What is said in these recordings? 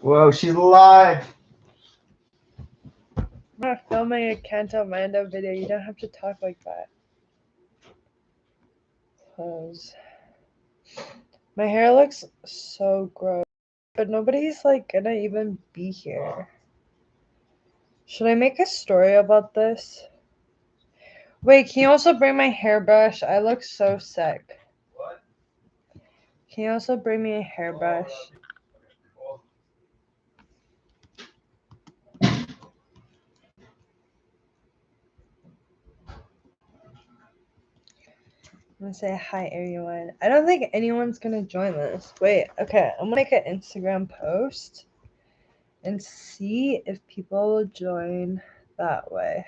Whoa, she's live. I'm not filming a Canto Amanda video. You don't have to talk like that. Close. My hair looks so gross, but nobody's like gonna even be here. Should I make a story about this? Wait, can you also bring my hairbrush? I look so sick. What? Can you also bring me a hairbrush? I'm gonna say hi, everyone. I don't think anyone's gonna join this. Wait, okay, I'm gonna make an Instagram post and see if people will join that way.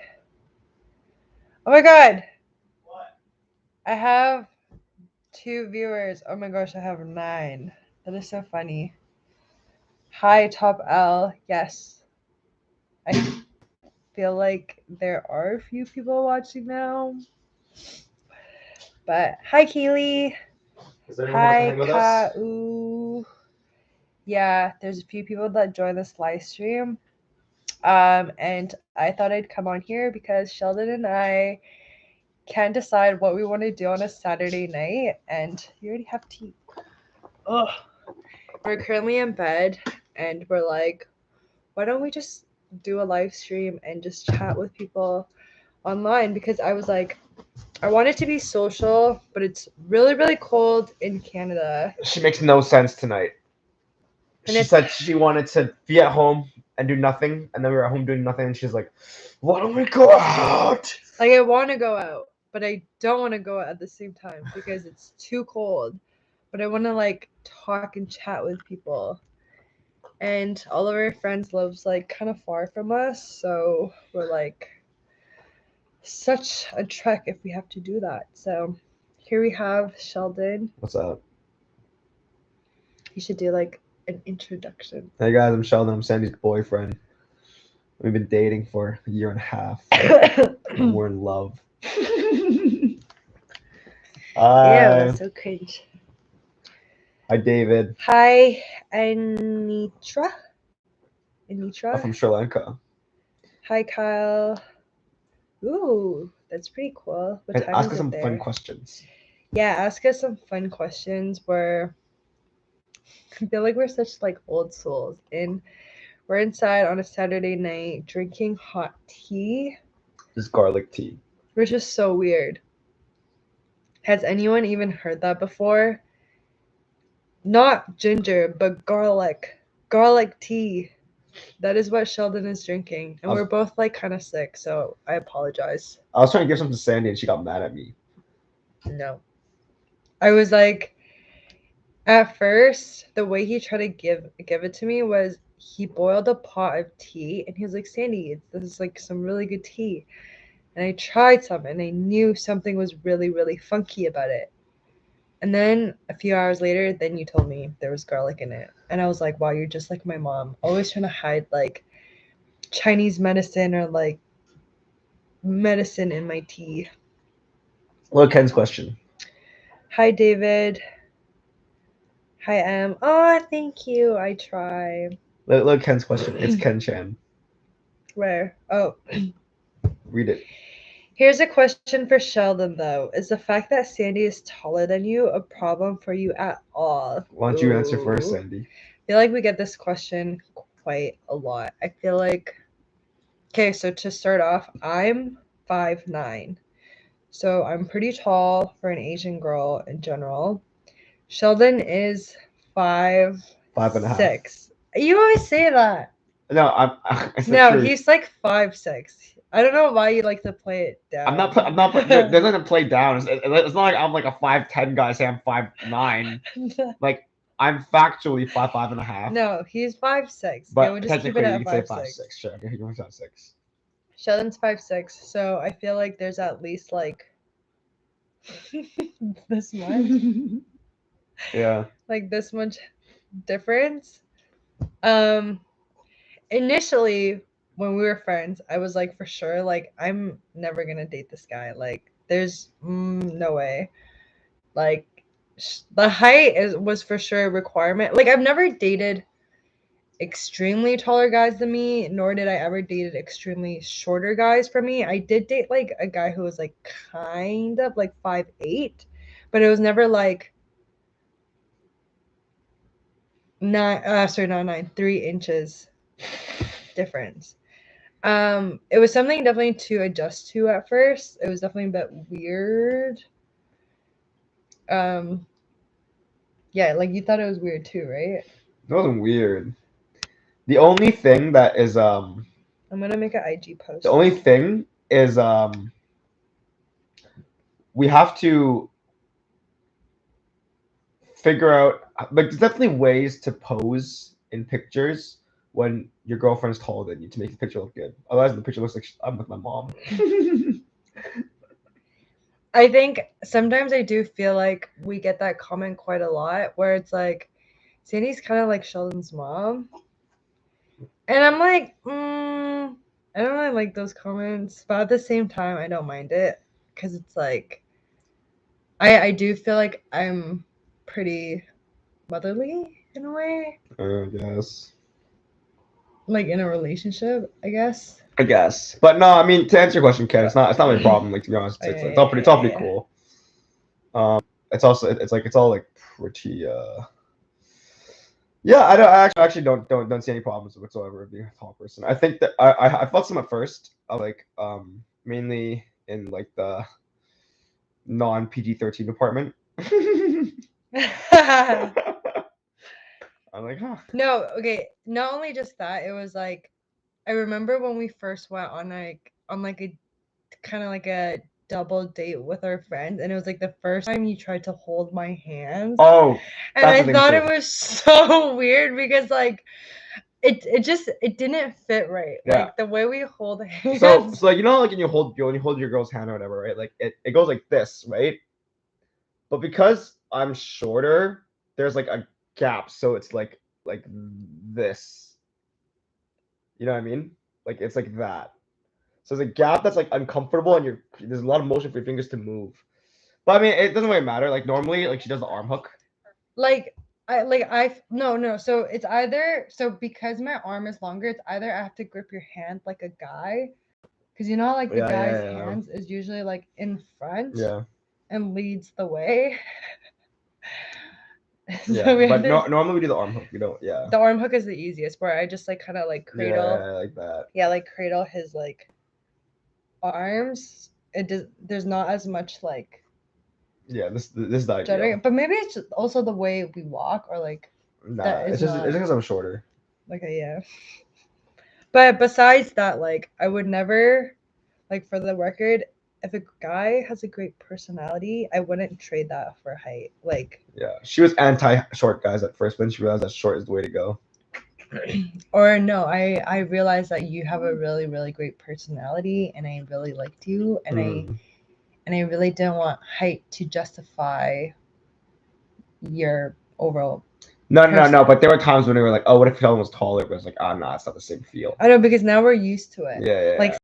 Oh my god! What? I have 2 viewers. Oh my gosh, I have 9. That is so funny. Hi, Top L. Yes. I feel like there are a few people watching now. But hi, Keely. Hi, Ka-oo. Yeah, there's a few people that joined this live stream. And I thought I'd come on here because Sheldon and I can't decide what we want to do on a Saturday night, and you already have tea. Ugh. We're currently in bed, and we're like, why don't we just do a live stream and just chat with people online? Because I was like, I want it to be social, but it's really, really cold in Canada. She makes no sense tonight. She said she wanted to be at home and do nothing, and then we were at home doing nothing, and she's like, why don't we go out? Like, I want to go out, but I don't want to go out at the same time because it's too cold. But I want to, like, talk and chat with people. And all of our friends lives, like, kind of far from us, so we're, like, such a trek if we have to do that. So here we have Sheldon. What's up? You should do, like, an introduction. Hey guys, I'm Sheldon. I'm Sandy's boyfriend. We've been dating for a year and a half. And we're in love. Yeah, that's so cringe. Hi, David. Hi, Anitra. I'm from Sri Lanka. Hi, Kyle. Ooh, that's pretty cool. What time Ask is us it some there? fun questions. Yeah, ask us some fun questions. I feel like we're such like old souls, and we're inside on a Saturday night drinking hot tea. This garlic tea. Which is so weird. Has anyone even heard that before? Not ginger, but garlic. Garlic tea. That is what Sheldon is drinking. And we're both like kind of sick, so I apologize. I was trying to give some to Sandy and she got mad at me. No. I was like, at first, the way he tried to give it to me was he boiled a pot of tea and he was like, Sandy, this is like some really good tea. And I tried some and I knew something was really, really funky about it. And then a few hours later, then you told me there was garlic in it. And I was like, wow, you're just like my mom. Always trying to hide like Chinese medicine or like medicine in my tea. Look, Ken's question. Hi, David. Hi, Em. Oh, thank you. I try. Look, Ken's question. It's Ken Chan. Where? Oh. Read it. Here's a question for Sheldon, though. Is the fact that Sandy is taller than you a problem for you at all? Why don't you answer first, Sandy? I feel like we get this question quite a lot. I feel like... Okay, so to start off, I'm 5'9". So I'm pretty tall for an Asian girl in general. Sheldon is 5'6". You always say that. No, no, he's like 5'6". I don't know why you like to play it down. I'm not. There's nothing to play down. It's not like I'm like a 5'10" guy saying I'm 5'9". Like I'm factually 5'5.5". No, he's 5'6". But yeah, we'll just keep it at you can 5'6". say 5'6". Sure, okay, you're 5'6". Sheldon's 5'6", so I feel like there's at least like this much. Yeah. Like this much difference. Initially when we were friends, I was like, for sure, like I'm never gonna date this guy. Like there's no way. Like the height was for sure a requirement. Like, I've never dated extremely taller guys than me, nor did I ever date extremely shorter guys from me. I did date like a guy who was like kind of like 5'8", but it was never like 3 inches difference. It was something definitely to adjust to at first. It was definitely a bit weird. Yeah, like you thought it was weird too, right? It wasn't weird. The only thing that is I'm gonna make an IG post. The only thing is we have to figure out, like, there's definitely ways to pose in pictures when your girlfriend's taller than you to make the picture look good. Otherwise, the picture looks like I'm with my mom. I think sometimes I do feel like we get that comment quite a lot where it's like, Sandy's kind of like Sheldon's mom. And I'm like, I don't really like those comments, but at the same time, I don't mind it because it's like, I do feel like I'm pretty motherly in a way. I guess. Like in a relationship, I guess. But no, I mean, to answer your question, Ken, it's not my problem. Like, to be honest, it's all pretty cool. It's also it's all like pretty. Yeah, I actually don't see any problems whatsoever with being a tall person. I think that I felt some at first, like mainly in like the non PG-13 department. I'm like, huh. No, okay. Not only just that, it was like, I remember when we first went on a kind of like a double date with our friends, and it was like the first time you tried to hold my hands. Oh, and I thought it was so weird because like it didn't fit right. Yeah. Like the way we hold hands. So you know, like when you hold your girl's hand or whatever, right? Like it goes like this, right? But because I'm shorter, there's like a gap, so it's like this. You know what I mean? Like it's like that. So there's a gap that's like uncomfortable, and there's a lot of motion for your fingers to move. But I mean, it doesn't really matter. Like normally, like she does the arm hook. No. So it's either, so because my arm is longer, it's either I have to grip your hand like a guy, because you know like the guy's hands is usually like in front and leads the way. But normally we do the arm hook. We don't. Yeah. The arm hook is the easiest, where I just like kind of like cradle. Yeah, like that. Yeah, like cradle his like arms. There's not as much like. Yeah, this is the idea. But maybe it's just also the way we walk, or like. Nah, it's just because I'm shorter. Okay, yeah. But besides that, like, I would never, like, for the record, if a guy has a great personality, I wouldn't trade that for height. Like, yeah, she was anti-short guys at first, but then she realized that short is the way to go. Or no, I realized that you have a really, really great personality, and I really liked you, and I really didn't want height to justify your overall. No. But there were times when they were like, "Oh, what if Sheldon was taller?" But it's like, "Oh, no, it's not the same feel." I know, because now we're used to it. Yeah. Like,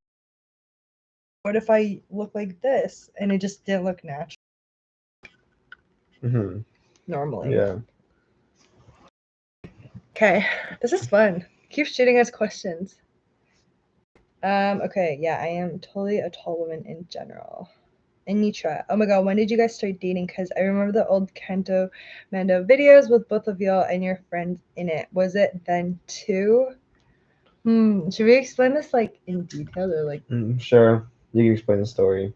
what if I look like this, and it just didn't look natural? Normally. Yeah. Okay, this is fun. Keep shooting us questions. Okay, yeah, I am totally a tall woman in general. Anitra, oh my god, when did you guys start dating? Because I remember the old Kanto Mando videos with both of y'all and your friends in it. Was it then too? Should we explain this like in detail, or like? Sure, you can explain the story.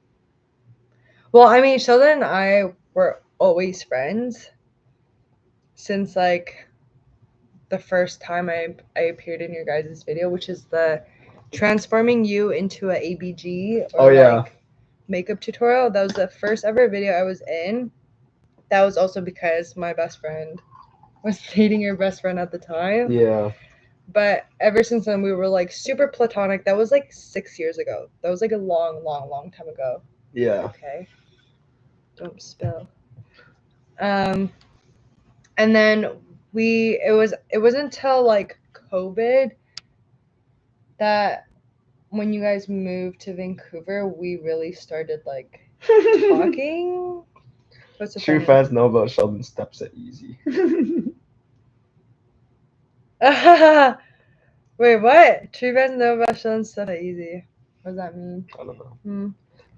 Well, I mean, Sheldon and I were always friends since like the first time I appeared in your guys' video, which is the transforming you into a ABG or like makeup tutorial. That was the first ever video I was in. That was also because my best friend was dating your best friend at the time. Yeah. But ever since then, we were like super platonic. That was like 6 years ago. That was like a long time ago. Yeah. Okay. Don't spill. And then it wasn't until like COVID that when you guys moved to Vancouver, we really started like talking. What's so True funny? fans know about Sheldon steps at easy. Wait, what? True fans know about Sheldon stuff at easy. What does that mean? I don't know. Hmm.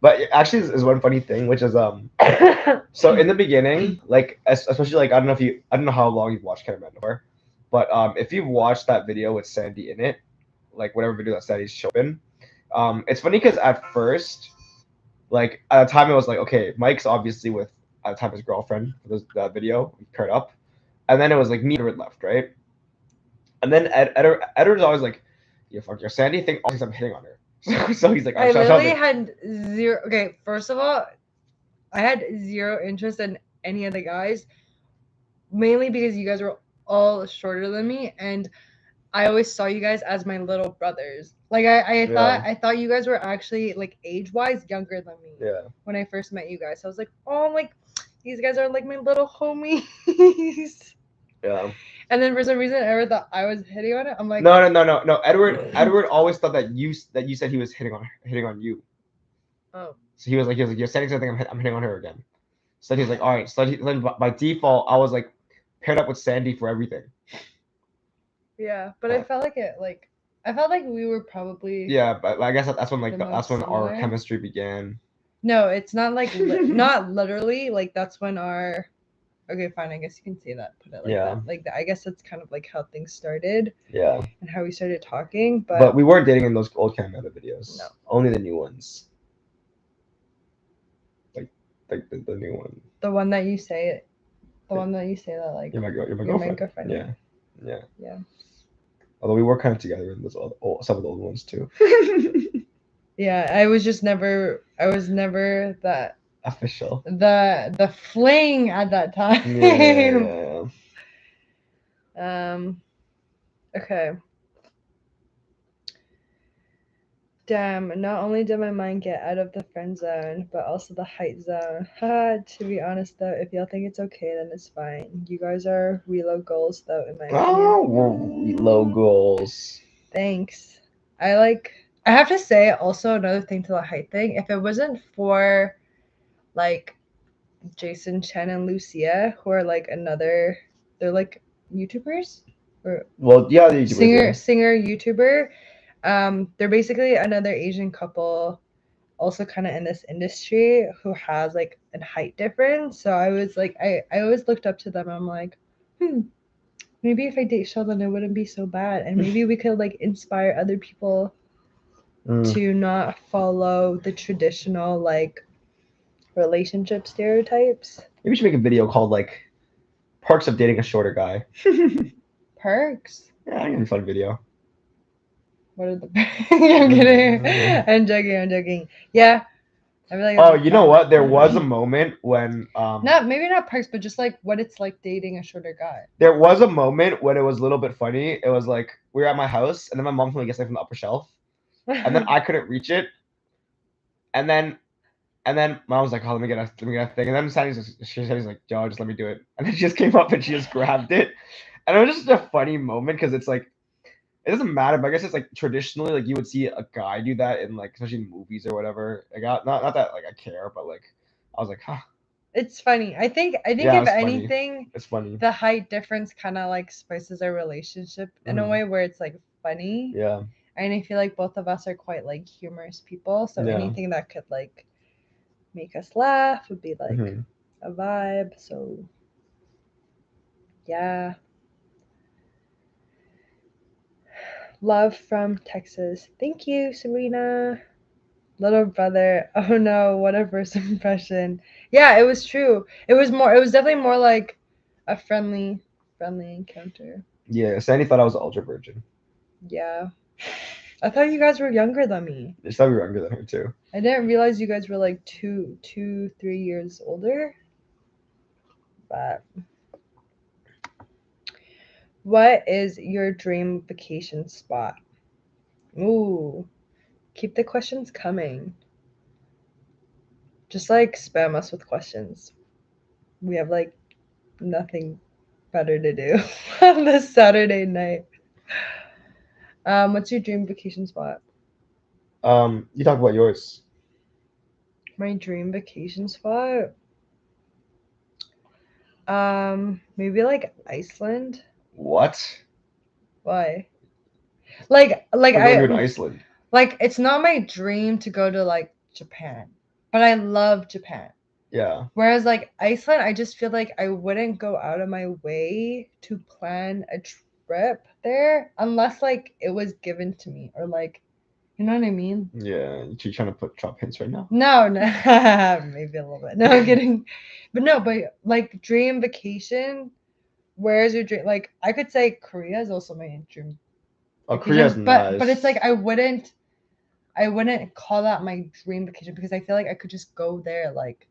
But actually, is one funny thing, which is so in the beginning, like especially like I don't know how long you've watched Ken and for, but if you've watched that video with Sandy in it, like whatever video that Sandy's showing, it's funny because at first, like at the time it was like okay, Mike's obviously with at the time his girlfriend for that video, we paired up, and then it was like me and Edward left, right, and then Edward's always like, yeah, fuck your Sandy think always I'm hitting on her. So he's like, I literally Sheldon. had zero. Okay, first of all, I had zero interest in any of the guys, mainly because you guys were all shorter than me, and I always saw you guys as my little brothers. Like I thought you guys were actually like age-wise younger than me. Yeah. When I first met you guys, I was like, oh, like these guys are like my little homies. Yeah. And then for some reason, Edward thought I was hitting on it. I'm like, No. Edward always thought that you said he was hitting on you. oh. So he was like, you're saying something. I'm hitting on her again. So he's like, all right. So then by default, I was like paired up with Sandy for everything. Yeah, but I felt like I felt like we were probably. Yeah, but I guess that's when that's when similar. our chemistry began. No, it's not like not literally like that's when our. Okay, fine. I guess you can say that. Put it like that. Like I guess that's kind of like how things started. Yeah. And how we started talking, but we weren't dating in those old Canada videos. No. Only the new ones. Like the new one. The one that you say, the one that you say that like you're my girlfriend. Yeah. Although we were kind of together in those some of the old ones too. Yeah, I was never that official. The fling at that time. Yeah. Okay. Damn, not only did my mind get out of the friend zone, but also the height zone. Haha, to be honest though, if y'all think it's okay, then it's fine. You guys are reload goals though, in my opinion. We're reload goals. Thanks. I have to say also another thing to the height thing. If it wasn't for like Jason, Chen, and Lucia, who are like they're like YouTubers? Or yeah, the YouTubers, singer YouTuber. They're basically another Asian couple, also kind of in this industry, who has like a height difference. So I was like, I always looked up to them. I'm like, maybe if I date Sheldon, it wouldn't be so bad, and maybe we could like inspire other people to not follow the traditional like relationship stereotypes. Maybe we should make a video called like Perks of Dating a Shorter Guy. Perks? Yeah, I can fun video. What are the I'm kidding. I'm joking. Yeah. I feel like oh, you know what? There was a moment when maybe not perks, but just like what it's like dating a shorter guy. There was a moment when it was a little bit funny. It was like we were at my house, and then my mom told me to get something from the upper shelf, and then I couldn't reach it, and then mom was like, "Oh, let me get a thing," and then Sandy's like, "Yo, just let me do it," and then she just came up and she just grabbed it, and it was just a funny moment because it's like. It doesn't matter, but I guess it's like traditionally, like you would see a guy do that in like especially in movies or whatever. Like not that like I care, but like I was like, huh. It's funny. I think Yeah, if anything, it's funny. The height difference kind of like spices our relationship in a way where it's like funny. Yeah. And I feel like both of us are quite like humorous people, so anything that could like make us laugh would be like a vibe. So yeah. Love from Texas. Thank you, Serena. Little brother. Oh no, what a first impression. Yeah, it was true. It was definitely more like a friendly encounter. Yeah, Sandy thought I was an ultra virgin. Yeah. I thought you guys were younger than me. I thought we were younger than her too. I didn't realize you guys were like 3 years older. But what is your dream vacation spot? Ooh. Keep the questions coming. Just like spam us with questions. We have like nothing better to do on this Saturday night. What's your dream vacation spot? You talk about yours. My dream vacation spot? Maybe like Iceland. What? Why? Like What are you going to Iceland? like it's not my dream to go to like Japan, but I love Japan. Yeah. Whereas like Iceland, I just feel like I wouldn't go out of my way to plan a trip there unless like it was given to me or like, you know what I mean? Yeah. You trying to drop hints right now? No, maybe a little bit. No, I'm kidding. But like dream vacation. Where's your dream? Like I could say Korea is also my dream. Oh, Vacation, Korea's nice. But it's like I wouldn't call that my dream vacation because I feel like I could just go there like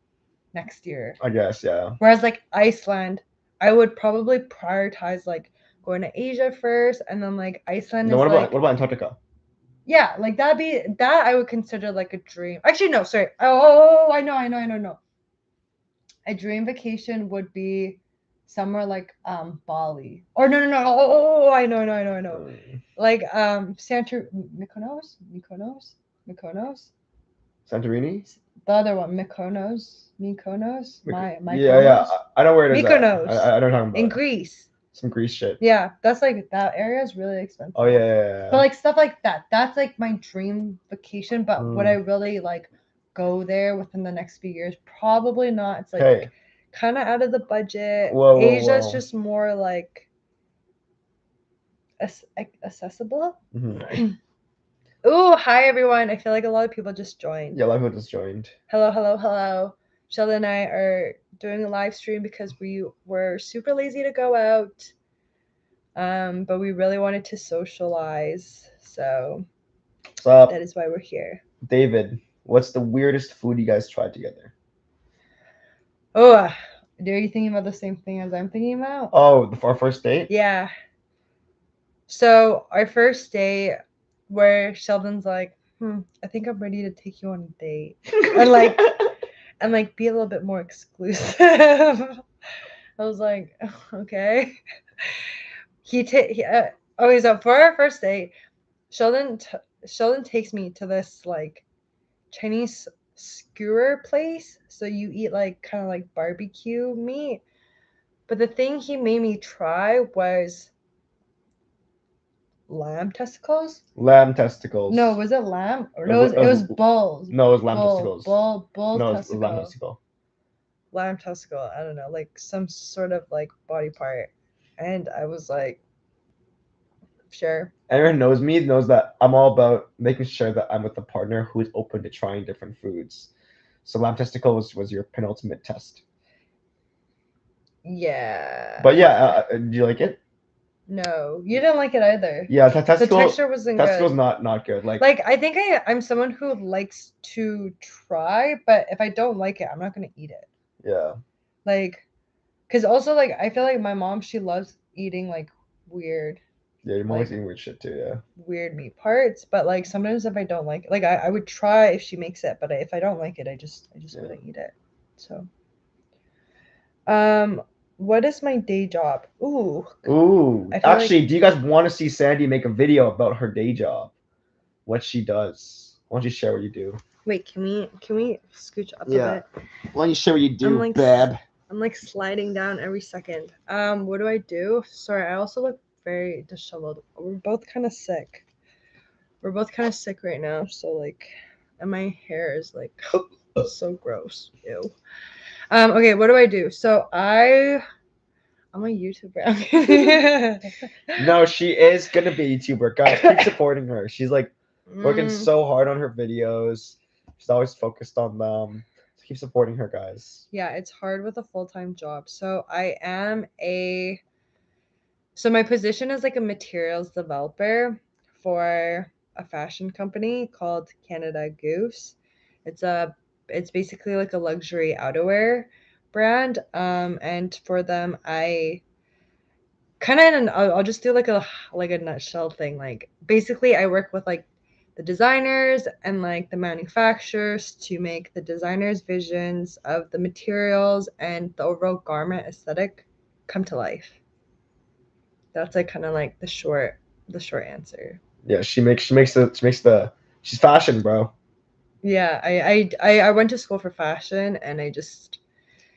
next year. I guess, yeah. Whereas like Iceland, I would probably prioritize like going to Asia first and then like Iceland No, is what about Antarctica? Yeah, like that I would consider like a dream. Actually, no, sorry. Oh, I know. A dream vacation would be somewhere like Bali. Or no. Oh, I know. Like Mykonos? Santorini? The other one, Mykonos. Yeah. I know where it is. Mykonos. I don't know about. In Greece. Some Greece shit. Yeah, that's like that area is really expensive. Oh yeah. But like stuff like that, that's like my dream vacation. But would I really like go there within the next few years? Probably not. It's like kind of out of the budget. Asia's just more like accessible. Mm-hmm. Ooh, hi everyone. I feel like a lot of people just joined. Yeah, a lot of people just joined. Hello. Sheldon and I are doing a live stream because we were super lazy to go out. But we really wanted to socialize, so that is why we're here. David, what's the weirdest food you guys tried together? Oh, are you thinking about the same thing as I'm thinking about? Oh, our first date? Yeah. So our first date, where Sheldon's like, I think I'm ready to take you on a date, and like be a little bit more exclusive. I was like, okay. So for our first date, Sheldon takes me to this like Chinese skewer place. So you eat like kind of like barbecue meat. But the thing he made me try was lamb testicles. Lamb testicles. No, was it lamb? Or no, it was bulls. No, it was lamb testicles. Bull no, testicle. It was lamb testicle. Lamb testicle. I don't know, like some sort of like body part. And I was like, sure. Anyone knows me knows that I'm all about making sure that I'm with a partner who is open to trying different foods. So lamb testicle was your penultimate test. Yeah. But yeah, do you like it? No, you didn't like it either. Yeah, the texture wasn't good. Testicle's not good. Like I think I'm someone who likes to try, but if I don't like it, I'm not gonna eat it. Yeah. Like, cause also like I feel like my mom, she loves eating like weird. Yeah, your mom's eating weird shit too. Yeah. Weird meat parts, but like sometimes if I don't like it, like I would try if she makes it, but if I don't like it, I just wouldn't eat it. So. What is my day job? Ooh. Actually, do you guys want to see Sandy make a video about her day job? What she does? Why don't you share what you do? Wait, can we scooch up a bit? Why don't you share what you do, Bab? I'm like sliding down every second. What do I do? Sorry, I also look very disheveled. We're both kind of sick. Right now, so like, and my hair is like so gross. Ew. Okay, what do I do? So I'm a YouTuber. No, she is gonna be a YouTuber. Guys, keep supporting her. She's like working so hard on her videos. She's always focused on them. So keep supporting her, guys. Yeah, it's hard with a full-time job. So so my position is like a materials developer for a fashion company called Canada Goose. It's basically like a luxury outerwear brand. And for them, I kind of, I'll just do like a nutshell thing. Like basically I work with like the designers and like the manufacturers to make the designers' visions of the materials and the overall garment aesthetic come to life. That's like kind of like the short answer. Yeah, she's fashion, bro. Yeah, I went to school for fashion and I just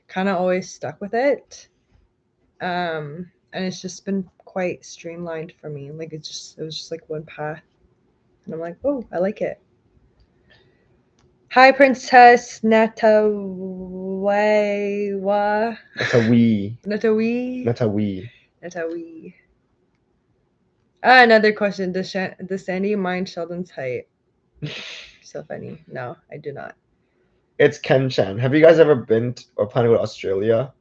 kind of always stuck with it. and it's just been quite streamlined for me. Like it was just like one path, and I'm like, oh, I like it. Hi, Princess Natawewa. Natawi. Natawi. Natawi. Natawi. Another question. Does Sandy mind Sheldon's height? So funny. No, I do not. It's Ken-chan. Have you guys ever been or planned to go to Australia?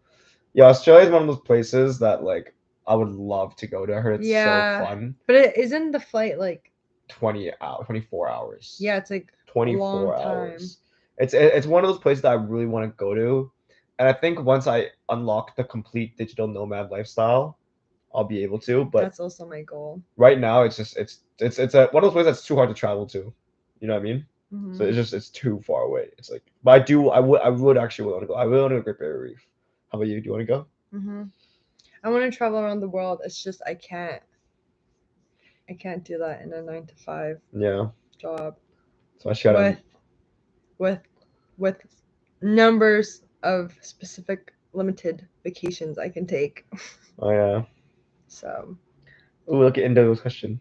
Yeah, Australia is one of those places that like I would love to go to. I heard it's so fun. But it isn't the flight like 24 hours. Yeah, it's like 24 hours. It's one of those places that I really want to go to. And I think once I unlock the complete digital nomad lifestyle, I'll be able to. But that's also my goal. Right now, it's just it's one of those places that's too hard to travel to. You know what I mean? Mm-hmm. So it's too far away. It's like, but I would actually want to go. I would want to go to Great Barrier Reef. How about you? Do you want to go? Mm-hmm. I want to travel around the world. It's just I can't do that in a 9-to-5 job. So I should with numbers of specific limited vacations I can take. Oh yeah. So. Ooh, look at Indigo's question.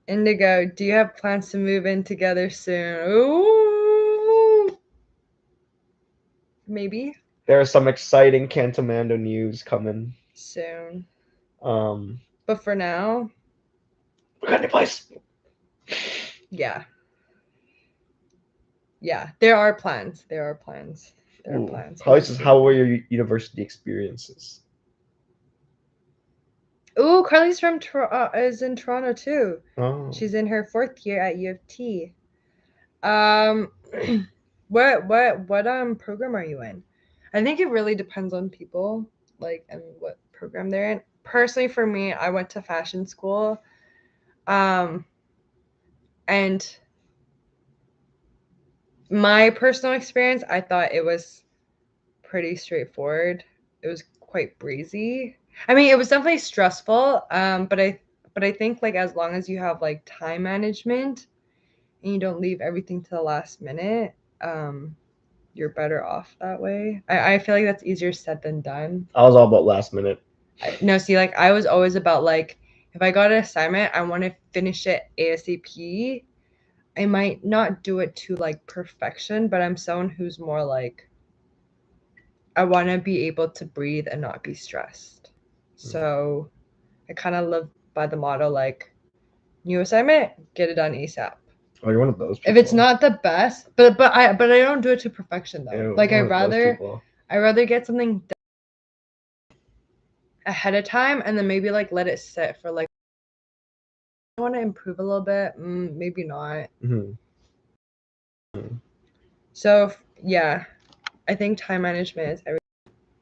Indigo, do you have plans to move in together soon? Ooh. Maybe. There are some exciting Cantomando news coming soon. But for now, we got a new place. Yeah. Yeah, there are plans. How were your university experiences? Ooh, Carly's from is in Toronto too. Oh. She's in her 4th year at U of T. What program are you in? I think it really depends on people, like, and what program they're in. Personally, for me, I went to fashion school, and my personal experience, I thought it was pretty straightforward. It was quite breezy. I mean, it was definitely stressful, but I think like as long as you have like time management and you don't leave everything to the last minute, you're better off that way. I feel like that's easier said than done. I was all about last minute. No, see, like I was always about like if I got an assignment, I want to finish it ASAP. I might not do it to like perfection, but I'm someone who's more like I want to be able to breathe and not be stressed. So I kind of live by the motto like new assignment, get it done ASAP. Oh, you're one of those people. If it's not the best, but I don't do it to perfection though. Ew, like I rather get something done ahead of time and then maybe like let it sit for like I want to improve a little bit, maybe not. So yeah, I think time management is everything.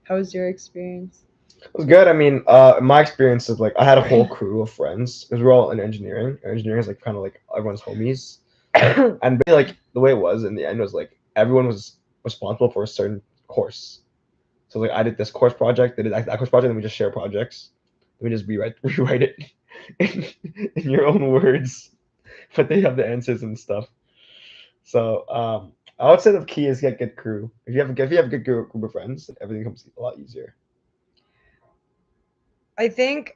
How was your experience? It was good. I mean, my experience is like I had a whole crew of friends because we're all in engineering. Engineering is like kind of like everyone's homies, and like the way it was in the end was like everyone was responsible for a certain course. So like I did this course project, they did that course project, and we just share projects. We just rewrite it in your own words, but they have the answers and stuff. So I would say the key is get a good crew. If you have a good group of friends, everything comes a lot easier. I think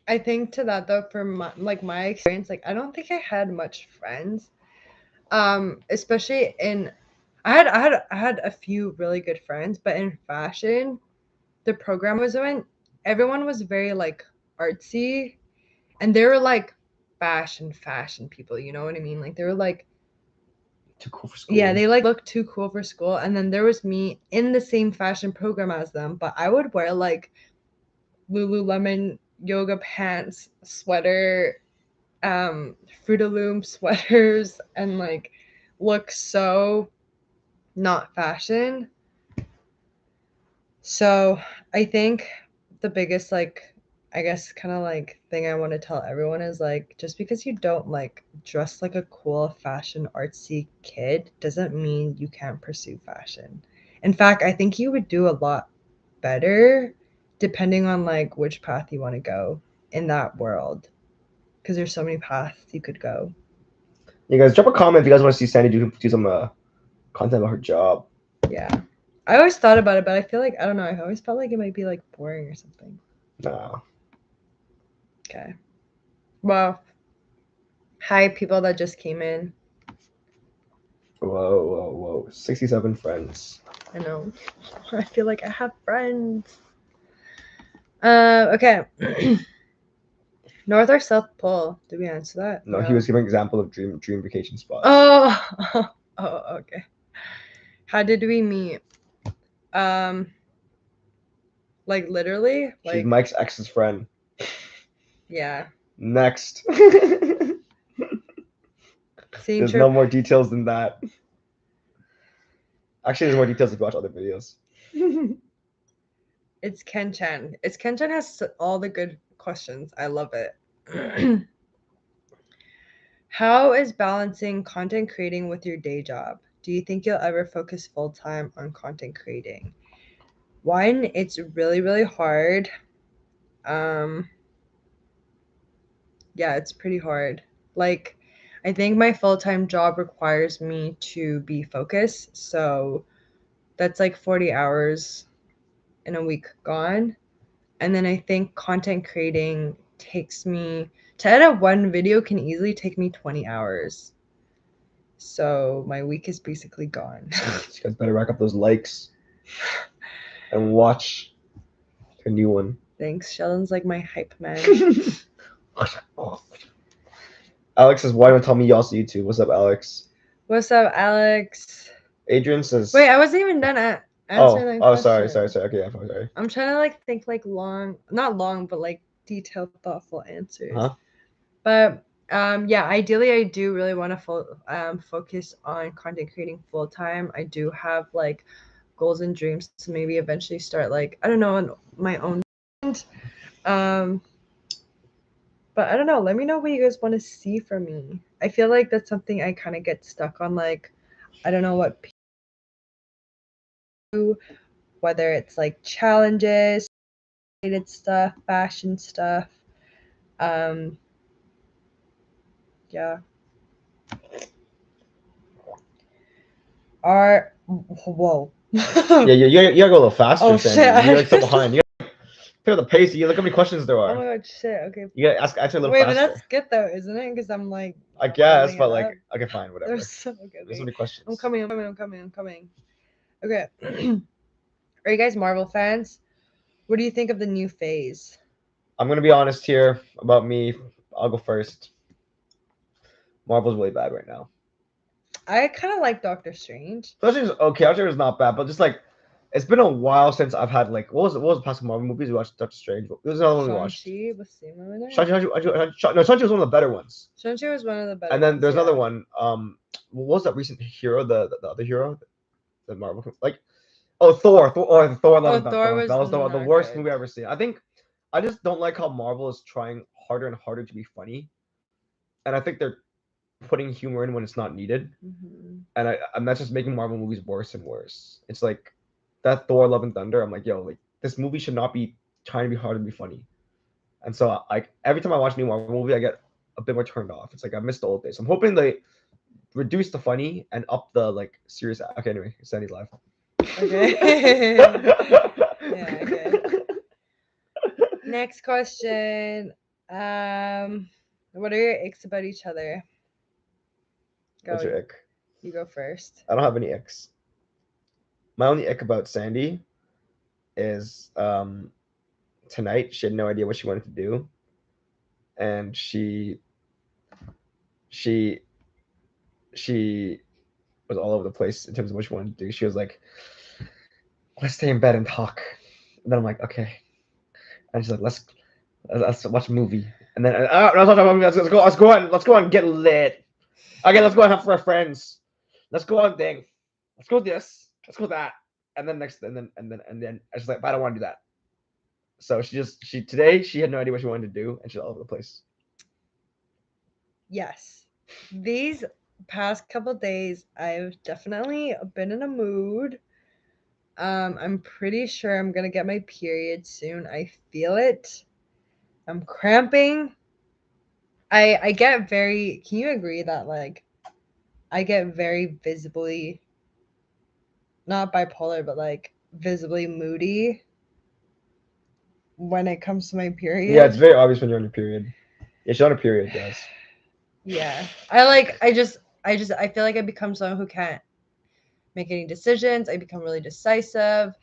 to that though, for my experience, like I don't think I had much friends. Especially in I had a few really good friends, but in fashion, the program was in, everyone was very like artsy, and they were like fashion people, you know what I mean? Like they were like too cool for school. Yeah, they like looked too cool for school. And then there was me in the same fashion program as them, but I would wear like Lululemon yoga pants, sweater, Fruit of Loom sweaters, and like look so not fashion. So I think the biggest like I guess kind of like thing I want to tell everyone is like just because you don't like dress like a cool fashion artsy kid doesn't mean you can't pursue fashion. In fact, I think you would do a lot better depending on like which path you want to go in that world, because there's so many paths you could go. You guys drop a comment if you guys want to see Sandy do some content about her job. Yeah. I always thought about it, but I feel like I don't know. I always felt like it might be like boring or something. No. Okay. Well, hi people that just came in. Whoa. 67 friends. I know. I feel like I have friends. Okay. North or South Pole? Did we answer that? No, he was giving an example of dream vacation spots. Oh, okay. How did we meet? Like literally, She's like Mike's ex's friend. yeah. Next. Seeing There's trip. no more details than that. Actually, there's more details if you watch other videos. It's Ken Chan. It's Ken Chan has all the good questions. I love it. How is balancing content creating with your day job? Do you think you'll ever focus full time on content creating? One, it's really, really hard. Yeah, it's pretty hard. Like, I think my full time job requires me to be focused. So that's like 40 hours in a week gone. And then I think content creating takes me to edit one video can easily take me 20 hours. So my week is basically gone. You guys better rack up those likes and watch a new one. Thanks. Sheldon's like my hype man. Alex says, why don't tell me you also YouTube? What's up, Alex? What's up, Alex? Adrian says, wait, I wasn't even done answering that question. sorry. Okay, I'm sorry. I'm trying to like think like long, not long, but like detailed, thoughtful answers. Huh? But yeah, ideally I do really want to focus on content creating full time. I do have like goals and dreams to maybe eventually start like, I don't know, on my own. But I don't know. Let me know what you guys want to see from me. I feel like that's something I kind of get stuck on. Like, I don't know what whether it's like challenges, related stuff, fashion stuff. Yeah. Whoa. Yeah, you gotta go a little faster, Oh, Sandy. shit, You're like so behind. You gotta pick up the pace. You look how many questions there Oh are. my god, shit. Okay. You gotta answer a little Wait, faster. but that's good though, isn't it? Because I'm like, I guess, building but it like, up. okay, fine, whatever. They're so good. There's so many questions. I'm coming. Okay. Are you guys Marvel fans? What do you think of the new phase? I'm gonna be honest here about me. I'll go first. Marvel's really bad right now. I kind of like Doctor Strange. Doctor Strange is okay. Doctor Strange is not bad, but just like it's been a while since I've had like what was the past Marvel movies we watched? Doctor Strange. There was another one we watched. Shang-Chi was Simu in it. Shang-Chi was one of the better ones. Shang-Chi was one of the better. And then ones, there's yeah. another one. What was that recent hero? The other hero, the Marvel like. Oh, Thor! Thor! Thor Was the worst good. movie I've ever seen. I think I just don't like how Marvel is trying harder and harder to be funny, and I think they're putting humor in when it's not needed, and that's just making Marvel movies worse and worse. It's like that Thor: Love and Thunder. I'm like, yo, like this movie should not be trying to be hard to be funny, and so like every time I watch a new Marvel movie, I get a bit more turned off. It's like I missed the old days. I'm hoping they reduce the funny and up the like serious. Okay, anyway, Sandy's live. Okay. Yeah, okay. Next question. What are your icks about each other? Go. What's your ick? You go first. I don't have any icks. My only ick about Sandy is tonight she had no idea what she wanted to do, and she was all over the place in terms of what she wanted to do. She was like, let's stay in bed and talk. And then I'm like, okay. And she's like, let's watch a movie. And then let's go on and get lit. Okay, let's go and have for our friends. Let's go on thing. Let's go this. Let's go that. And then I was like, but I don't want to do that. So today she had no idea what she wanted to do, and she's all over the place. Yes. These past couple days, I've definitely been in a mood. I'm pretty sure I'm gonna get my period soon. I feel it. I'm cramping. I get very. Can you agree that like I get very visibly not bipolar, but like visibly moody when it comes to my period. Yeah, it's very obvious when you're on your period. Yeah, she's on her period, guys. Yeah. I feel like I become someone who can't make any decisions. I become really indecisive.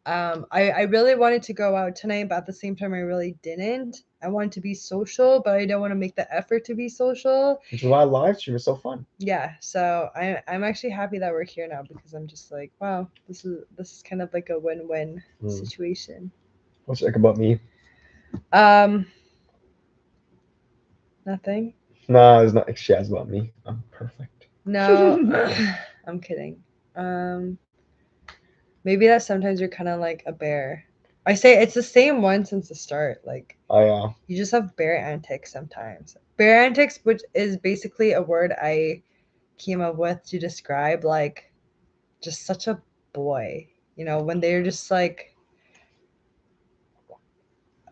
I really wanted to go out tonight, but at the same time, I really didn't. I wanted to be social, but I don't want to make the effort to be social. Which is why live stream is so fun. Yeah, so I'm actually happy that we're here now because I'm just like, wow, this is kind of like a win-win situation. What's you like about me? Nothing. No, it's not. She has about me. I'm perfect. No, I'm kidding. Maybe that sometimes you're kind of like a bear. I say it's the same one since the start. Like, oh yeah, you just have bear antics sometimes. Bear antics, which is basically a word I came up with to describe like just such a boy. You know, when they're just like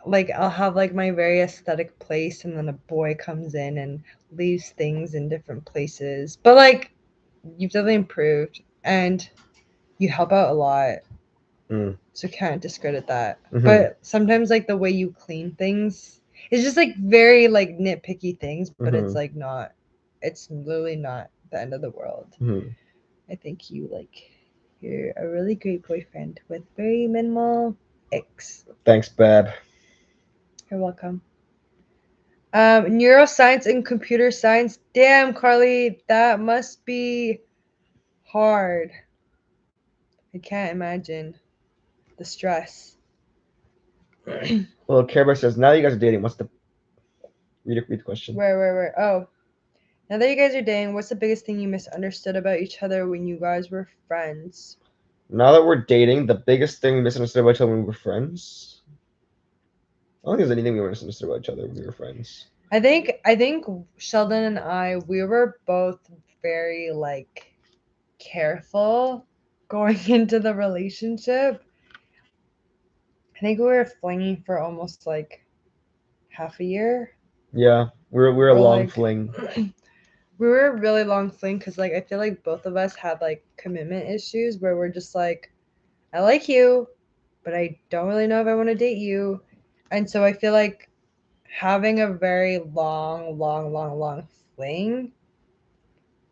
I'll have like my very aesthetic place, and then a boy comes in and leaves things in different places. But like, you've definitely improved, and you help out a lot. So can't discredit that. But sometimes like the way you clean things, it's just like very like nitpicky things, but it's like not, it's literally not the end of the world. I think you're a really great boyfriend with very minimal icks. Thanks, Bab. You're welcome. Neuroscience and computer science. Damn, Carly, that must be hard. I can't imagine the stress. Well, Care Bear says, now you guys are dating, what's the... Read the question. Where? Oh. Now that you guys are dating, what's the biggest thing you misunderstood about each other when you guys were friends? Now that we're dating, the biggest thing we misunderstood about each other when we were friends? I don't think there's anything we misunderstood about each other when we were friends. I think Sheldon and I, we were both very like careful going into the relationship. I think we were flinging for almost like half a year. Yeah, we're a long fling. We were a really long fling because like I feel like both of us had like commitment issues where we're just like, I like you, but I don't really know if I want to date you. And so I feel like having a very long fling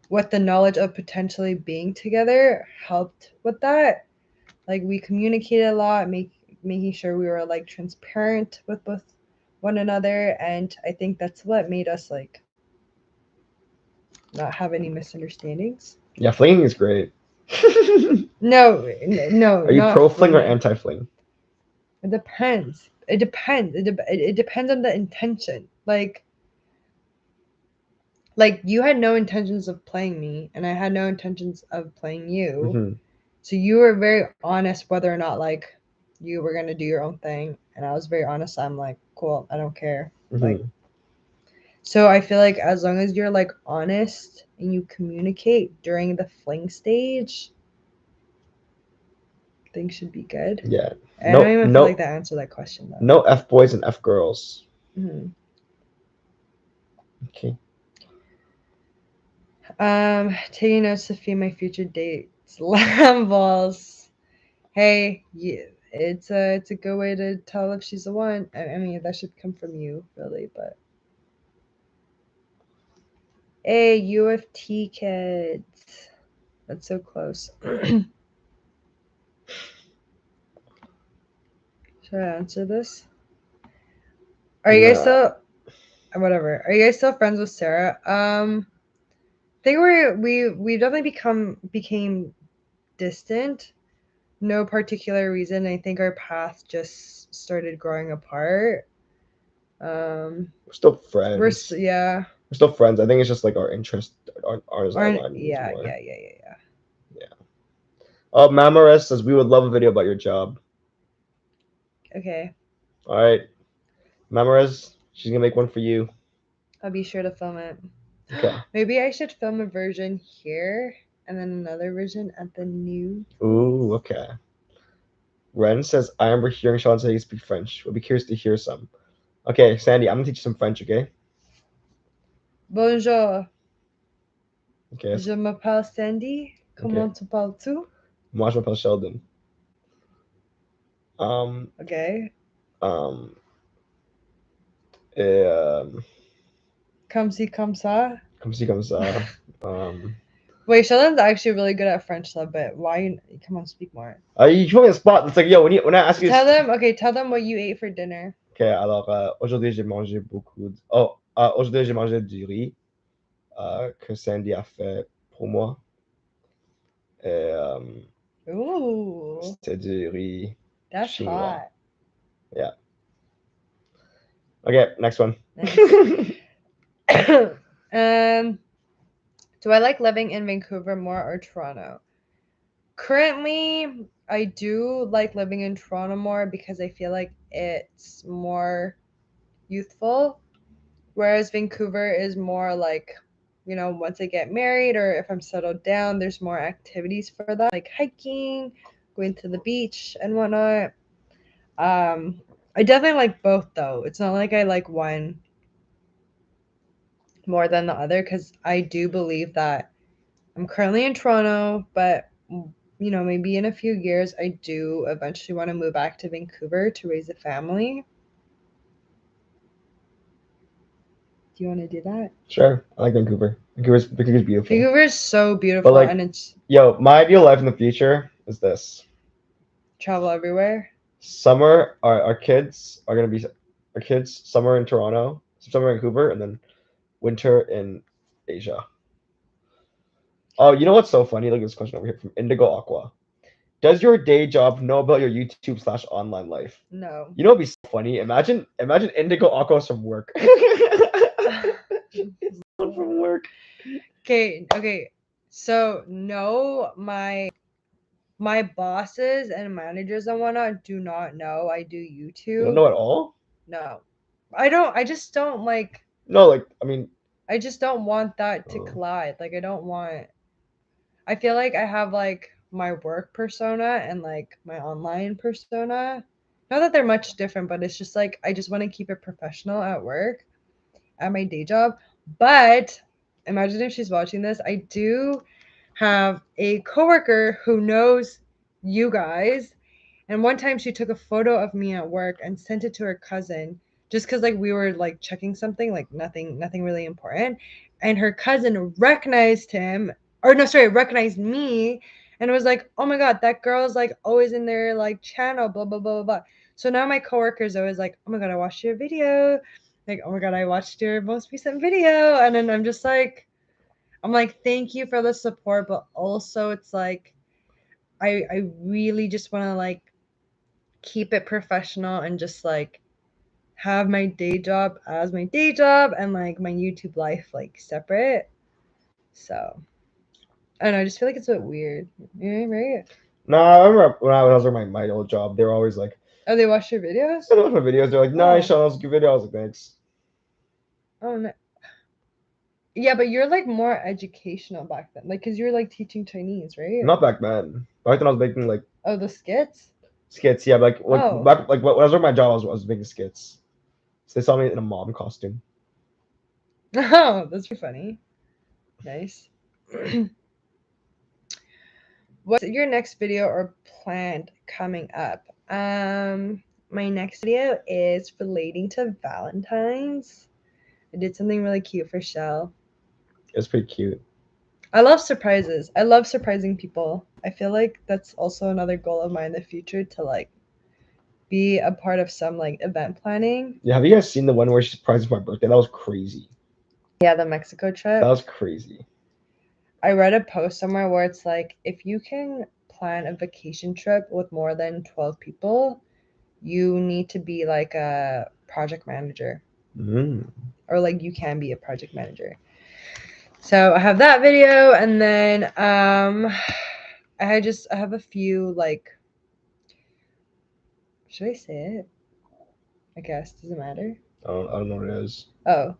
with the knowledge of potentially being together helped with that. Like we communicated a lot, making sure we were like transparent with both one another, and I think that's what made us like not have any misunderstandings. Yeah, flinging is great. No. Are you pro fling or anti fling? It depends. It depends on the intention. Like you had no intentions of playing me, and I had no intentions of playing you. So you were very honest whether or not like you were gonna do your own thing, and I was very honest. I'm like, cool, I don't care. Like, so I feel like as long as you're like honest and you communicate during the fling stage, things should be good. Yeah. I don't even feel like that answered that question though. No F boys and F girls. Okay. Taking notes to feed my future dates. Lamb balls. Hey, yeah, it's a good way to tell if she's the one. I mean, that should come from you, really, but. Hey, UFT kids. That's so close. Should I answer this? Are you guys still whatever? Are you guys still friends with Sarah? I think we definitely became distant. No particular reason. I think our path just started growing apart. We're still friends. We're still friends. I think it's just like our interest, ours aligned. Yeah. Oh, Mamares says we would love a video about your job. Okay. All right, Mamares, she's gonna make one for you. I'll be sure to film it. Okay. Maybe I should film a version here and then another version at the new. Ooh, okay. Ren says, I remember hearing Sean say he speak French. We'll be curious to hear some. Okay, Sandy, I'm gonna teach you some French, okay? Bonjour. Okay. Je m'appelle Sandy. Comment tu parles-tu? Moi, je m'appelle Sheldon. Okay. Et, Comme si, comme ça. comme ci, comme ça. Wait, Sheldon's actually really good at French stuff, but why? Come on, speak more. You put me on the spot. It's like, yo, when I ask you. Tell them what you ate for dinner. Ok, alors aujourd'hui j'ai mangé beaucoup de... aujourd'hui j'ai mangé du riz que Sandy a fait pour moi. Et Ooh, c'était du riz that's chinois. hot. Yeah. Okay, next one. Nice. Do I like living in Vancouver more or Toronto? Currently, I do like living in Toronto more because I feel like it's more youthful, whereas Vancouver is more like, you know, once I get married or if I'm settled down, there's more activities for that, like hiking, going to the beach and whatnot. I definitely like both though. It's not like I like one more than the other because I do believe that I'm currently in Toronto, but you know, maybe in a few years I do eventually want to move back to Vancouver to raise a family. Do you want to do that? Sure, I like Vancouver. Vancouver's beautiful. Vancouver is so beautiful, like, and it's my ideal life in the future is this: travel everywhere. Summer, our kids are gonna be summer in Toronto, summer in Vancouver, and then winter in Asia. Oh, you know what's so funny? Look at this question over here from Indigo Aqua. Does your day job know about your YouTube/online life? No. You know what'd be so funny? Imagine Indigo Aqua's from work. From work. Okay. So no, my bosses and managers and whatnot do not know I do YouTube. You don't know at all? No. I just don't like. No, like, I mean, I just don't want that to collide. Like, I feel like I have like my work persona and like my online persona. Not that they're much different, but it's just like I just want to keep it professional at work, at my day job. But imagine if she's watching this. I do have a coworker who knows you guys, and one time she took a photo of me at work and sent it to her cousin just because like we were like checking something, like nothing really important, and her cousin recognized me and was like, oh my god, that girl's like always in their like channel, blah blah blah blah blah. So now my coworker's always like, oh my god, I watched your video, like, oh my god, I watched your most recent video. And then I'm like, thank you for the support, but also it's like I really just want to like keep it professional and just like have my day job as my day job and like my YouTube life like separate. So I don't know, I just feel like it's a bit weird. Yeah, right? No, I remember when I was on my old job, they were always like, oh, they watch your videos? They watch my videos. They're like, nice, Sean, that's a good video. I was like, thanks. Oh, no. Yeah, but you're like more educational back then, like, because you were like teaching Chinese, right? Not back then. Back then I was making like. Oh, the skits? Skits, yeah. Back when I was on my job, I was making skits. So they saw me in a mom costume. Oh, that's pretty funny. Nice. What's your next video or planned coming up? My next video is relating to Valentine's. I did something really cute for Shell. It was pretty cute. I love surprises. I love surprising people. I feel like that's also another goal of mine in the future, to like be a part of some like event planning. Yeah, have you guys seen the one where she surprised my birthday? That was crazy. Yeah, the Mexico trip. That was crazy. I read a post somewhere where it's like, if you can plan a vacation trip with more than 12 people, you need to be like a project manager. Or like you can be a project manager. So I have that video, and then I have a few like, should I say it? I guess, does it matter? I don't know what it is. Oh,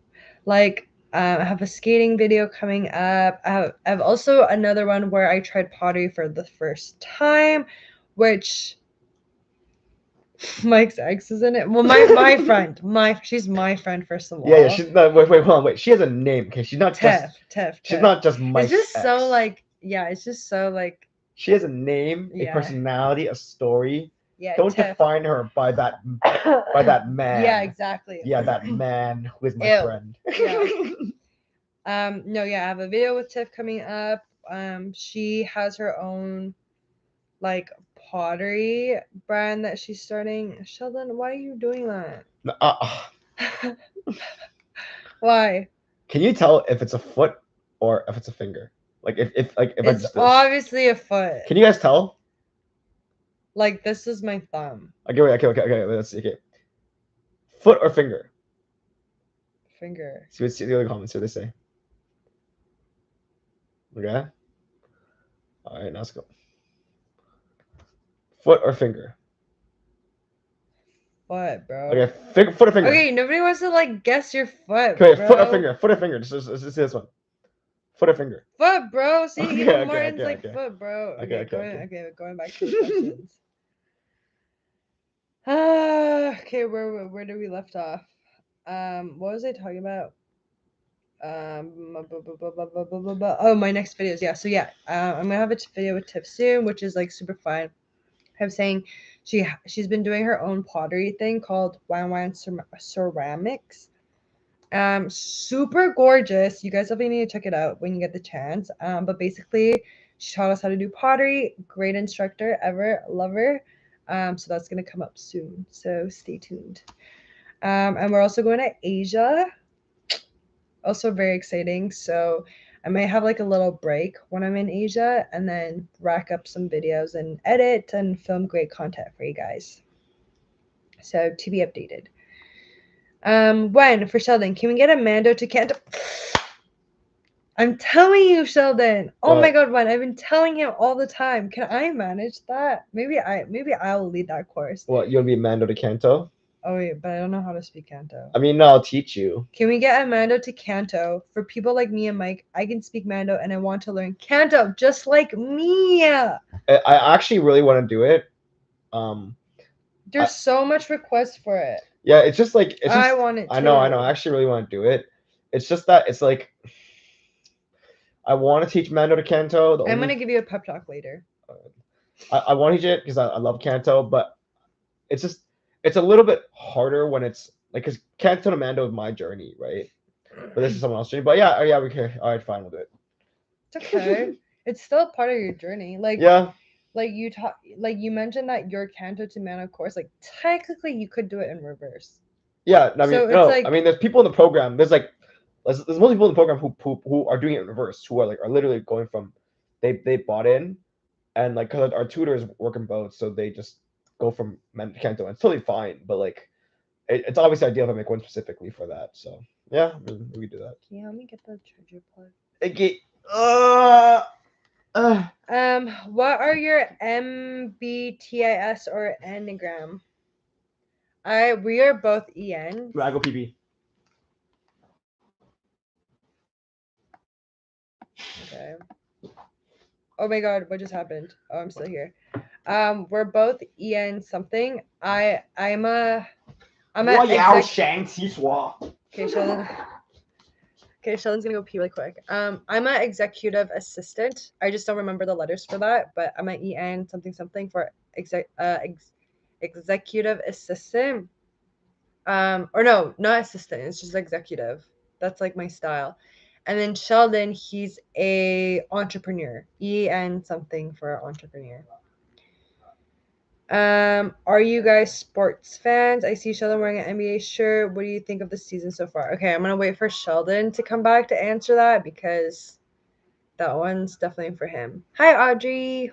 like I have a skating video coming up. I have also another one where I tried pottery for the first time, which Mike's ex is in it. Well, my friend, she's my friend first of all. Yeah, she's not. Wait, hold on, wait. She has a name. Okay, she's not Tiff. She's not just Mike's It's just ex. so like Yeah, it's just so like. She has a name, a Yeah. personality, a story. Yeah. Don't Tiff. define her by that man. Yeah, exactly. Yeah, that man who is my Ew. friend. Yeah. No, yeah, I have a video with Tiff coming up. She has her own like pottery brand that she's starting. Sheldon, why are you doing that? Why? Can you tell if it's a foot or if it's a finger? Like if I It's just obviously a foot. Can you guys tell? Like this is my thumb. Okay, wait, okay. Let's see. Okay, foot or finger? Finger. See the other comments. See what they say. Okay. All right, now let's go. Foot or finger? Foot, bro. Okay, foot or finger? Okay, nobody wants to like guess your foot. Okay, bro. foot or finger? Foot or finger? Just see this one. Foot or finger? Foot, bro. See, Okay, even okay, Martin's okay, like okay. foot, bro. Okay. Going back to the questions. Okay, where did we left off? What was I talking about? Oh, my next videos. Yeah, so yeah, I'm gonna have a video with Tiff soon, which is like super fun. I'm saying she's been doing her own pottery thing called Wan Ceramics. Super gorgeous. You guys definitely need to check it out when you get the chance. But basically, she taught us how to do pottery. Great instructor ever, love her. So that's gonna come up soon. So stay tuned. And we're also going to Asia. Also very exciting. So I might have like a little break when I'm in Asia and then rack up some videos and edit and film great content for you guys. So to be updated. When for Sheldon, can we get a Mando to Canto? I'm telling you, Sheldon. Oh my God, when I've been telling him all the time. Can I manage that? Maybe I'll lead that course. What, you'll be Mando to Canto? Oh wait, but I don't know how to speak Canto. I mean, no, I'll teach you. Can we get a Mando to Canto? For people like me and Mike, I can speak Mando and I want to learn Canto just like me. I actually really want to do it. There's so much request for it. Yeah, it's just like I want it too. I know. I actually really want to do it. It's just that it's like I want to teach Mando to Canto. I'm gonna give you a pep talk later. I want to teach it because I love Canto, but it's just it's a little bit harder when it's like because Canto to Mando is my journey, right? But this is someone else's journey. But yeah, we can. All right, fine, we'll do it. It's okay. It's still part of your journey. Like yeah. Like you mentioned that your Canto to Mando course, like technically you could do it in reverse. Yeah, I mean, So no, like, I mean, there's people in the program. There's most people in the program who are doing it in reverse, who are literally going from they bought in, and like because our tutors work in both, so they just go from Mando to Canto, and it's totally fine. But like, it's obviously ideal if I make one specifically for that. So yeah, we do that. Can you help me get the charger plug? Okay. What are your MBTIS or Enneagram? We are both EN. I go PB. Okay. Oh my God, what just happened? Oh, I'm still here. We're both EN something. I'm a Okay, Sheldon. Okay, Sheldon's gonna go pee really quick. I'm an executive assistant. I just don't remember the letters for that, but I'm an EN something for executive assistant. Or no, not assistant. It's just executive. That's like my style. And then Sheldon, he's a entrepreneur. EN something for entrepreneur. Are you guys sports fans? I see Sheldon wearing an NBA shirt. What do you think of the season so far? Okay, I'm gonna wait for Sheldon to come back to answer that because that one's definitely for him. Hi, Audrey.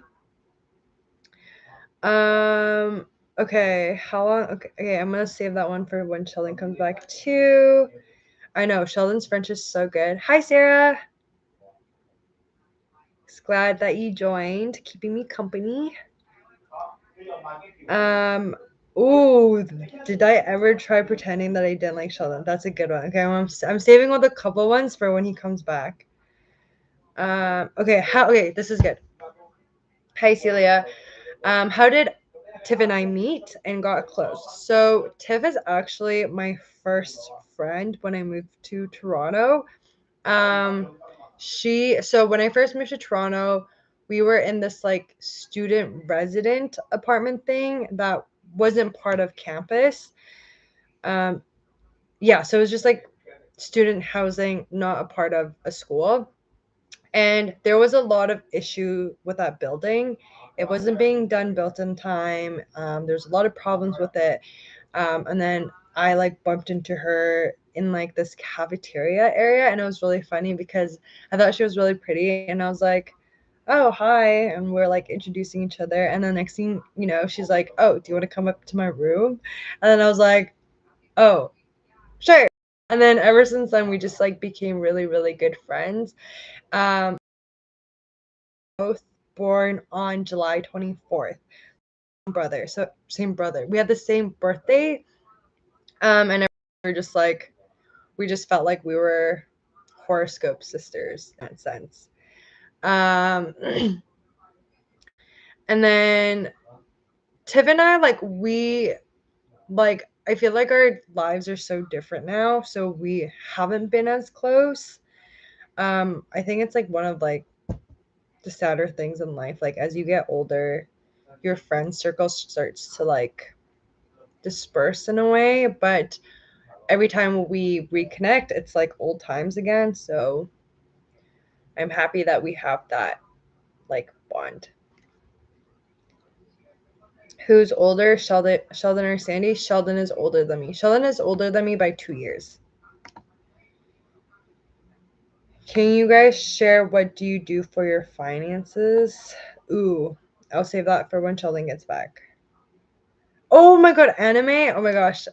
Okay, how long? Okay, I'm gonna save that one for when Sheldon comes back too. I know Sheldon's French is so good. Hi, Sarah. Just glad that you joined, keeping me company. Ooh, did I ever try pretending that I didn't like Sheldon? That's a good one. Okay, I'm saving all the couple ones for when he comes back. Okay, this is good. Hi, Celia. How did Tiff and I meet and got close? So Tiff is actually my first friend when I moved to Toronto. So when I first moved to Toronto, we were in this like student resident apartment thing that wasn't part of campus. Yeah, so it was just like student housing, not a part of a school. And there was a lot of issue with that building. It wasn't being built in time. There's a lot of problems with it. And then I like bumped into her in like this cafeteria area, and it was really funny because I thought she was really pretty, and I was like, "Oh, hi," and we're like introducing each other, and the next thing you know, she's like, "Oh, do you want to come up to my room?" And then I was like, "Oh, sure." And then ever since then, we just like became really, really good friends. Both born on July 24th. Same brother. We had the same birthday. And we're just like, we just felt like we were horoscope sisters in that sense. And then Tiff and I, I feel like our lives are so different now, so we haven't been as close. I think it's like one of like the sadder things in life. Like as you get older, your friend circle starts to like disperse in a way, but every time we reconnect, it's like old times again. So I'm happy that we have that like bond. Who's older, Sheldon or Sandy? Sheldon is older than me. Sheldon is older than me by 2 years. Can you guys share what do you do for your finances? Ooh, I'll save that for when Sheldon gets back. Oh my god, anime? Oh my gosh.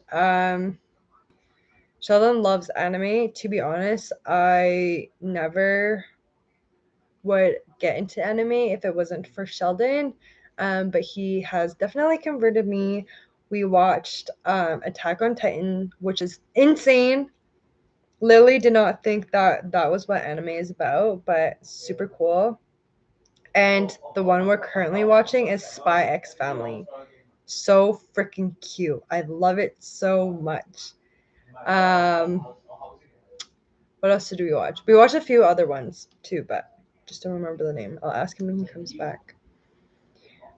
Sheldon loves anime. To be honest, I never would get into anime if it wasn't for Sheldon. But he has definitely converted me. We watched Attack on Titan, which is insane. Lily did not think that that was what anime is about, but super cool. And the one we're currently watching is Spy X Family. So freaking cute. I love it so much. What else did we watch? We watched a few other ones too, but just don't remember the name. I'll ask him when he comes back.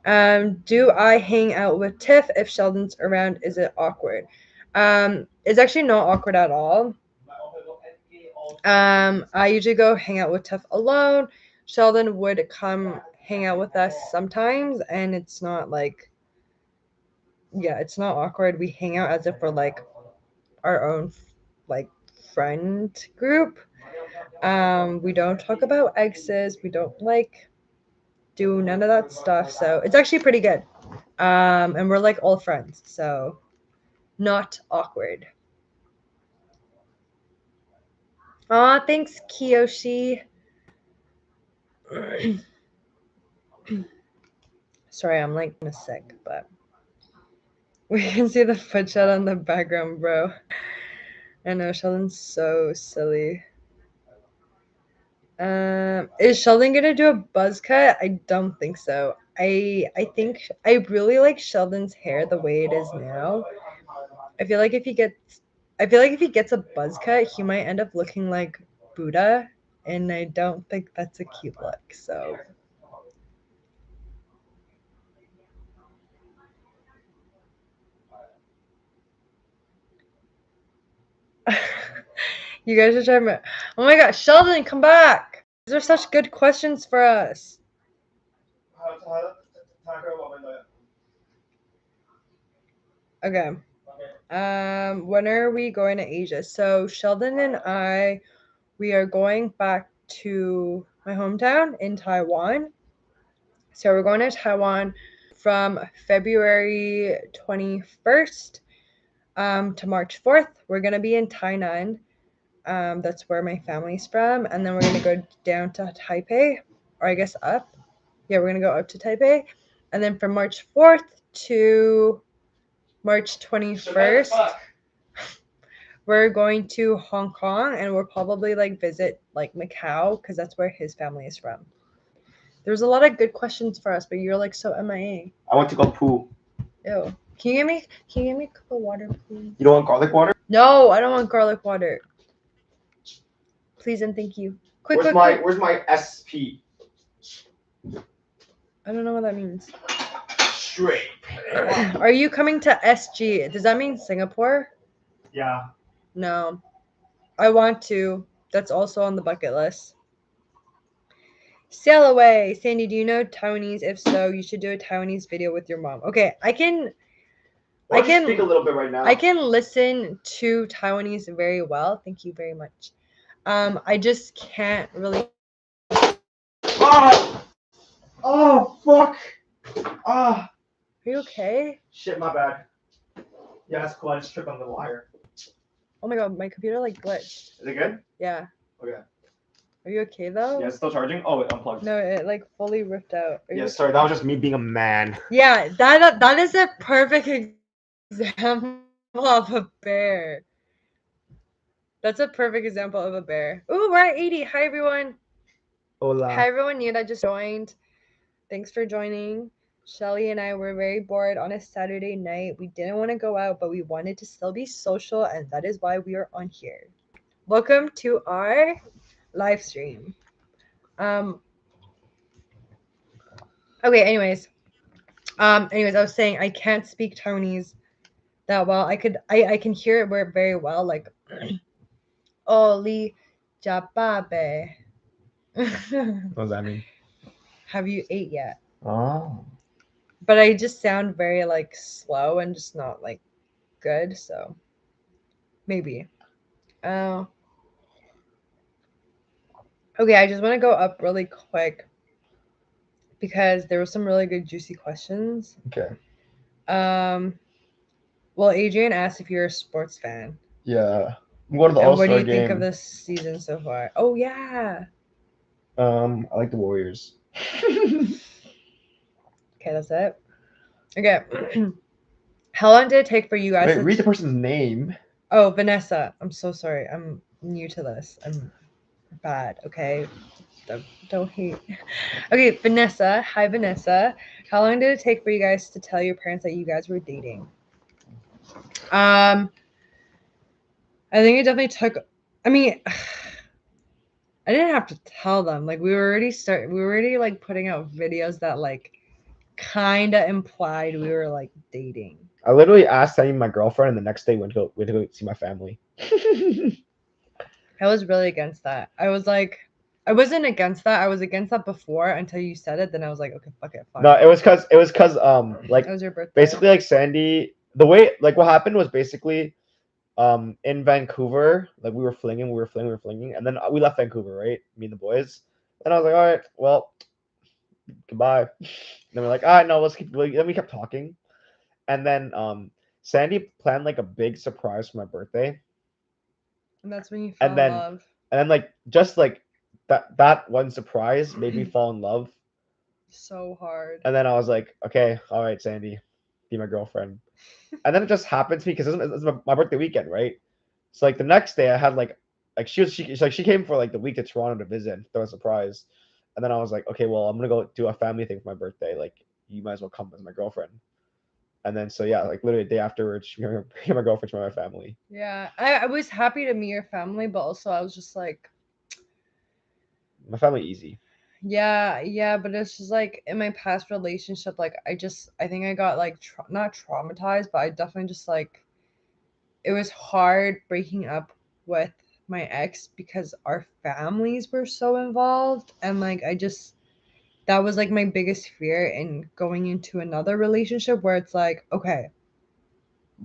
Do I hang out with Tiff if Sheldon's around? Is it awkward? It's actually not awkward at all. I usually go hang out with Tiff alone. Sheldon would come hang out with us sometimes, and it's not like, yeah, it's not awkward. We hang out as if we're like our own like friend group. We don't talk about exes. We don't like do none of that stuff. So it's actually pretty good. And we're like old friends, so not awkward. Aw, thanks, Kiyoshi. Sorry, I'm like sick, but we can see the foot shot on the background, bro. I know Sheldon's so silly. Is Sheldon gonna do a buzz cut? I don't think so. I think I really like Sheldon's hair the way it is now. I feel like if he gets a buzz cut, he might end up looking like Buddha, and I don't think that's a cute look. So you guys are trying to. Oh my gosh, Sheldon, come back! These are such good questions for us. Okay. When are we going to Asia? So Sheldon and I, we are going back to my hometown in Taiwan. So we're going to Taiwan from February 21st to March 4th. We're going to be in Tainan. That's where my family's from. And then we're going to go down to Taipei, or I guess up. Yeah, we're going to go up to Taipei. And then from March 4th to March 21st, we're going to Hong Kong, and we'll probably like visit like Macau because that's where his family is from. There's a lot of good questions for us, but you're like so MIA. I want to go poo. Ew. Can you give me a cup of water, please? You don't want garlic water? No, I don't want garlic water. Please and thank you. Quick, Where's quick. Where's my SP? I don't know what that means. Straight. Are you coming to SG? Does that mean Singapore? Yeah. No. I want to. That's also on the bucket list. Sail away. Sandy, do you know Taiwanese? If so, you should do a Taiwanese video with your mom. Okay, I can speak a little bit right now. I can listen to Taiwanese very well. Thank you very much. I just can't really. Oh fuck! Are you okay? Shit, my bad. Yeah, that's cool. I just tripped on the wire. Oh my god, my computer like glitched. Is it good? Yeah. Okay. Are you okay though? Yeah, it's still charging. Oh, it unplugged. No, it like fully ripped out. Yeah, sorry, that was just me being a man. Yeah, that is a perfect example of a bear. That's a perfect example of a bear. Ooh, we're at 80. Hi everyone. Hola. Hi everyone new that just joined. Thanks for joining. Shelly and I were very bored on a Saturday night. We didn't want to go out, but we wanted to still be social, and that is why we are on here. Welcome to our live stream. Okay, anyways, I was saying I can't speak Taiwanese that well. I can hear it very well, like Oli Jababe. What does that mean? Have you ate yet? Oh. But I just sound very like slow and just not like good, so maybe. Oh. Okay, I just want to go up really quick because there were some really good juicy questions. Okay. Well, Adrian asked if you're a sports fan. Yeah. I'm going to the And All-Star what do you game. think of this season so far? Oh yeah. I like the Warriors. Okay, that's it. Okay. How long did it take for you guys Wait, read the person's name. Oh, Vanessa. I'm so sorry. I'm new to this. I'm bad, okay? Don't hate. Okay, Vanessa. Hi, Vanessa. How long did it take for you guys to tell your parents that you guys were dating? I think it definitely took. I mean, I didn't have to tell them. Like we were already like putting out videos that like kind of implied we were like dating. I literally asked Sandy my girlfriend, and the next day went to go see my family. I was really against that. I wasn't against that. I was against that before until you said it. Then I was like, okay, fuck it, fine. No, it was cause like it was your birthday. Basically like Sandy, the way like what happened was basically in Vancouver, like we were flinging, and then we left Vancouver, right? Me and the boys. And I was like, all right, well, goodbye. And then we're like, all right, no, let's keep. Then we kept talking, and then Sandy planned like a big surprise for my birthday. And that's when you fell in love. And then like just like that one surprise made me fall in love so hard. And then I was like, okay, all right, Sandy, be my girlfriend. And then it just happened to me because it was my birthday weekend, right? So like the next day I had like she came for like the week to Toronto to visit, throw a surprise. And then I was like, okay, well, I'm gonna go do a family thing for my birthday. Like you might as well come as my girlfriend. And then so yeah, like literally a day afterwards, she became my girlfriend to my family. Yeah, I was happy to meet your family, but also I was just like, my family easy. Yeah, but it's just like in my past relationship, like I think I got like not traumatized, but I definitely just like it was hard breaking up with my ex because our families were so involved, and like that was like my biggest fear in going into another relationship where it's like, okay,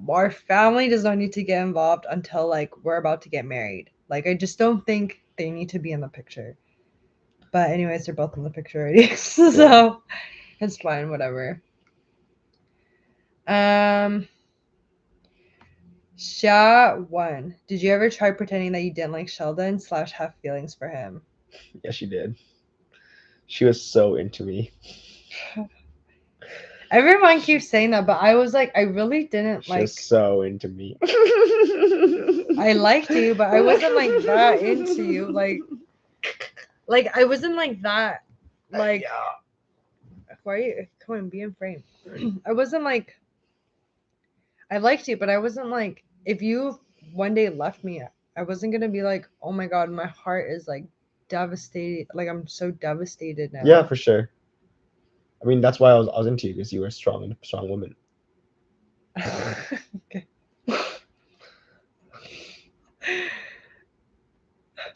our family does not need to get involved until like we're about to get married. Like I just don't think they need to be in the picture. But anyways, they're both in the picture already. So it's fine, whatever. Sha 1. Did you ever try pretending that you didn't like Sheldon / have feelings for him? Yeah, she did. She was so into me. Everyone keeps saying that, but I was like, I really didn't like. She was so into me. I liked you, but I wasn't like that into you. Like I wasn't like that. Like, yeah. Why are you? Come on, be in frame. I wasn't like. I liked you, but I wasn't like. If you one day left me, I wasn't gonna be like, oh my god, my heart is like devastated. Like I'm so devastated now. Yeah, for sure. I mean, that's why I was into you, because you were a strong woman. Okay.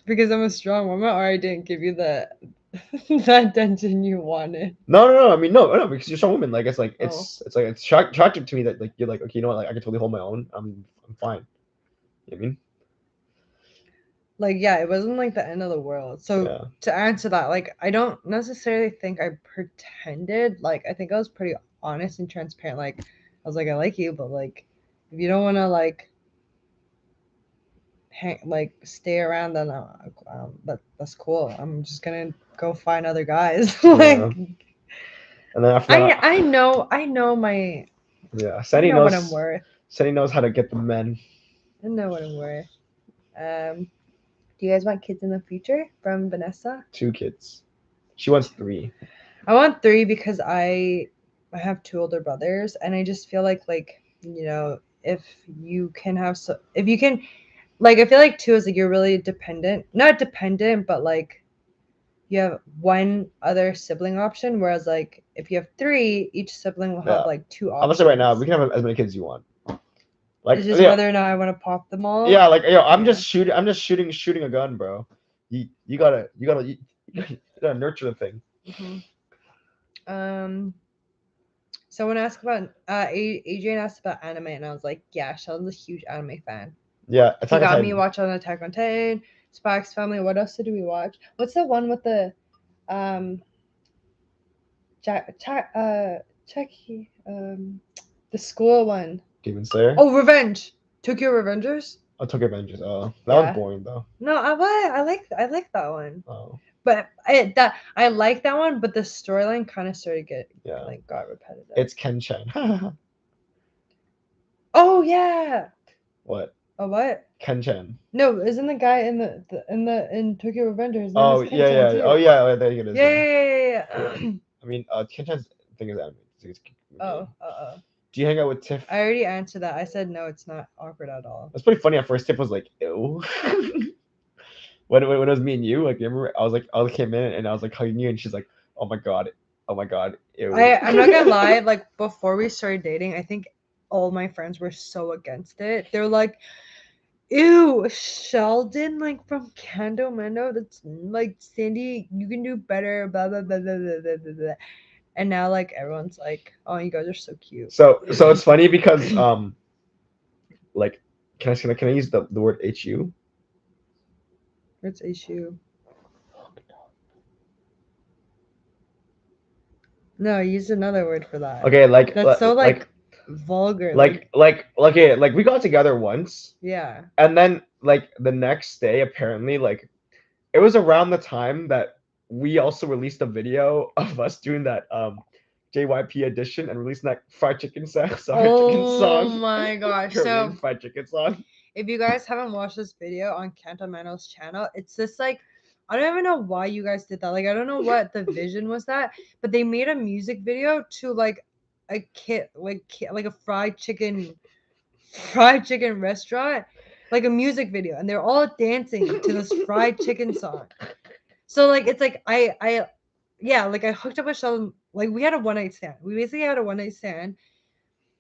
Because I'm a strong woman, or I didn't give you the attention you wanted. No. I mean, no, because you're a strong woman. Like it's like Oh. it's like it's attractive to me that like you're like, okay, you know what? Like I can totally hold my own. I'm fine. You know what I mean? Like, yeah, it wasn't like the end of the world. So Yeah. to answer that, like, I don't necessarily think I pretended. Like, I think I was pretty honest and transparent. Like, I was like, I like you, but like, if you don't want to like stay around, then that's cool. I'm just gonna go find other guys. Like, Yeah. And then after that, I know my. yeah, I Sunny know what knows. I'm worth. Sunny knows how to get the men. I know what I'm worth. Do you guys want kids in the future? From Vanessa. 2 kids. She wants 3. I want 3 because I have 2 older brothers, and I just feel like you know, if you can have if you can, like, I feel like 2 is like you're really not dependent, but like you have one other sibling option, whereas like if you have 3, each sibling will have Yeah. like 2 options. I'm gonna say right now, we can have as many kids as you want. Like, it's just yeah, whether or not I want to pop them all. yeah, like, yo, I'm Yeah. just shooting a gun, bro. You gotta nurture the thing. Mm-hmm. Someone asked about Adrian asked about anime, and I was like, yeah, Sheldon's a huge anime fan. Yeah, He got me watching Attack on Titan, Spike's Family. What else did we watch? What's the one with the the school one? Demon Slayer. Oh, Revenge. Tokyo Revengers. Oh, Tokyo Avengers. Oh, that Yeah. one's boring though. No, I like that one. Oh. But I like that one, but the storyline kind of started got repetitive. It's Ken-chan. Oh yeah. What? Oh what? Ken-chan. No, isn't the guy in Tokyo Revengers? Oh yeah. Too. Oh yeah. There you go. Yeah. I mean, Ken-chan's thing is anime. Oh. Do you hang out with Tiff? I already answered that. I said no, it's not awkward at all. That's pretty funny. At first, Tiff was like, "Ew." when it was me and you, like, remember, I came in and I was like hugging you, and she's like, "Oh my god, ew." I'm not gonna lie. Like before we started dating, I think all my friends were so against it. They're like, "Ew, Sheldon, like from Kando Mendo. That's like Sandy. You can do better." Blah blah blah blah blah blah blah. And now like everyone's like, "Oh, you guys are so cute." So it's funny because like, can I use the word HU? What's HU? No, use another word for that. Okay, like that's so like vulgar. Like we got together once. Yeah. And then like the next day, apparently, like it was around the time that we also released a video of us doing that JYP edition and releasing that fried chicken song. Oh my gosh! So fried chicken song. If you guys haven't watched this video on Cantomano's channel, it's this like, I don't even know why you guys did that. Like, I don't know what the vision was that, but they made a music video to like a like a fried chicken restaurant, like a music video, and they're all dancing to this fried chicken song. So like it's like I hooked up with Sheldon. Like we had a one night stand. We basically had a one night stand.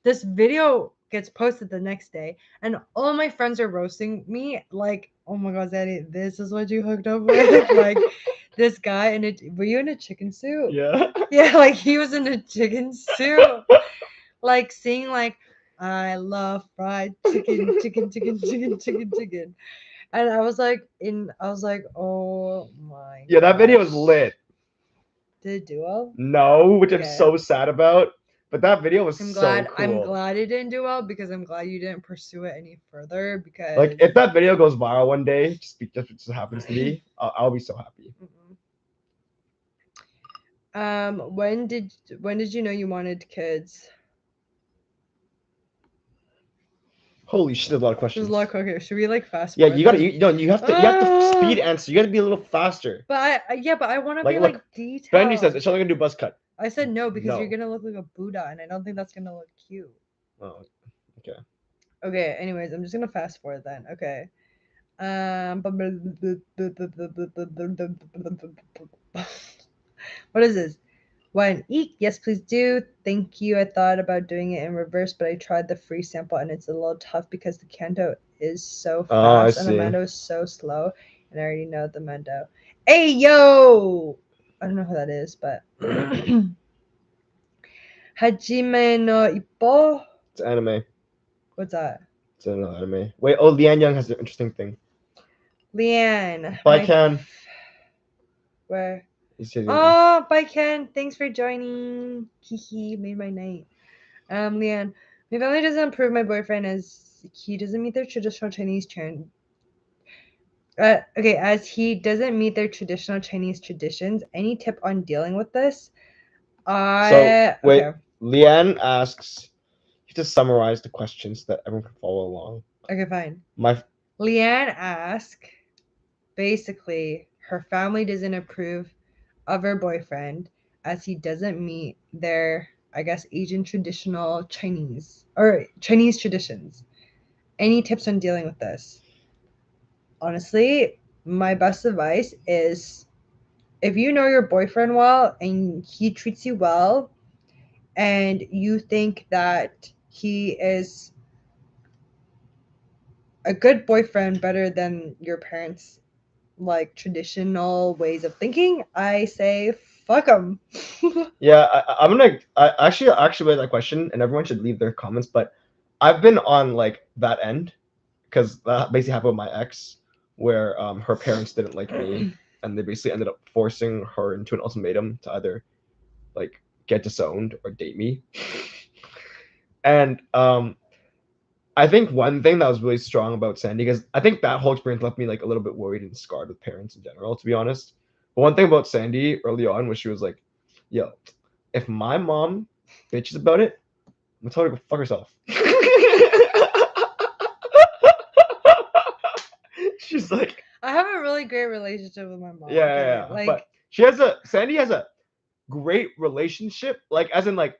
This video gets posted the next day, and all my friends are roasting me. Like, oh my god, Zaddy, this is what you hooked up with? Like this guy were you in a chicken suit? Yeah. Yeah, like he was in a chicken suit. Like seeing like, I love fried chicken. And I was like, oh my. Yeah, that video was lit. Did it do well? No, which I'm so sad about. But that video was so cool. I'm glad it didn't do well because I'm glad you didn't pursue it any further. Because like if that video goes viral one day, just happens to me, I'll be so happy. When did you know you wanted kids? Holy shit, there's a lot of questions. There's a lot. Okay, should we like fast forward? Yeah, you have to speed answer. You gotta be a little faster. But I want to be like detailed. Benji says, "She's only gonna do buzz cut." I said no because you're gonna look like a Buddha, and I don't think that's gonna look cute. Oh, okay. Okay. Anyways, I'm just gonna fast forward then. Okay. What is this? One, eek, yes, please do. Thank you. I thought about doing it in reverse, but I tried the free sample and it's a little tough because the Kanto is so Oh, I fast and the see. Mando is so slow. And I already know the Mando. Hey, yo! I don't know who that is, but. Hajime no Ippo? It's anime. What's that? It's an anime. Wait, oh, Lian Young has an interesting thing. Leanne. Baikan. Where? He said, Oh, Baiken, thanks for joining. Hee made my night. Leanne, my family doesn't approve my boyfriend as he doesn't meet their traditional Chinese trend. Okay, as he doesn't meet their traditional Chinese traditions. Any tip on dealing with this? So wait, Okay. Leanne asks you to summarize the questions so that everyone can follow along. Okay, fine. My Leanne asks, basically, her family doesn't approve of her boyfriend as he doesn't meet their, I guess, Asian traditional Chinese or Chinese traditions. Any tips on dealing with this? Honestly, my best advice is if you know your boyfriend well and he treats you well and you think that he is a good boyfriend better than your parents like traditional ways of thinking, I say fuck him. yeah, I'm gonna actually read that question, and everyone should leave their comments. But I've been on like that end because that basically happened with my ex, where her parents didn't like me, and they basically ended up forcing her into an ultimatum to either like get disowned or date me. And I think one thing that was really strong about Sandy, because I think that whole experience left me like a little bit worried and scarred with parents in general, to be honest. But one thing about Sandy early on was she was like, "Yo, if my mom bitches about it, I'm gonna tell her to go fuck herself." She's like, I have a really great relationship with my mom. yeah. Like, But Sandy has a great relationship, like as in like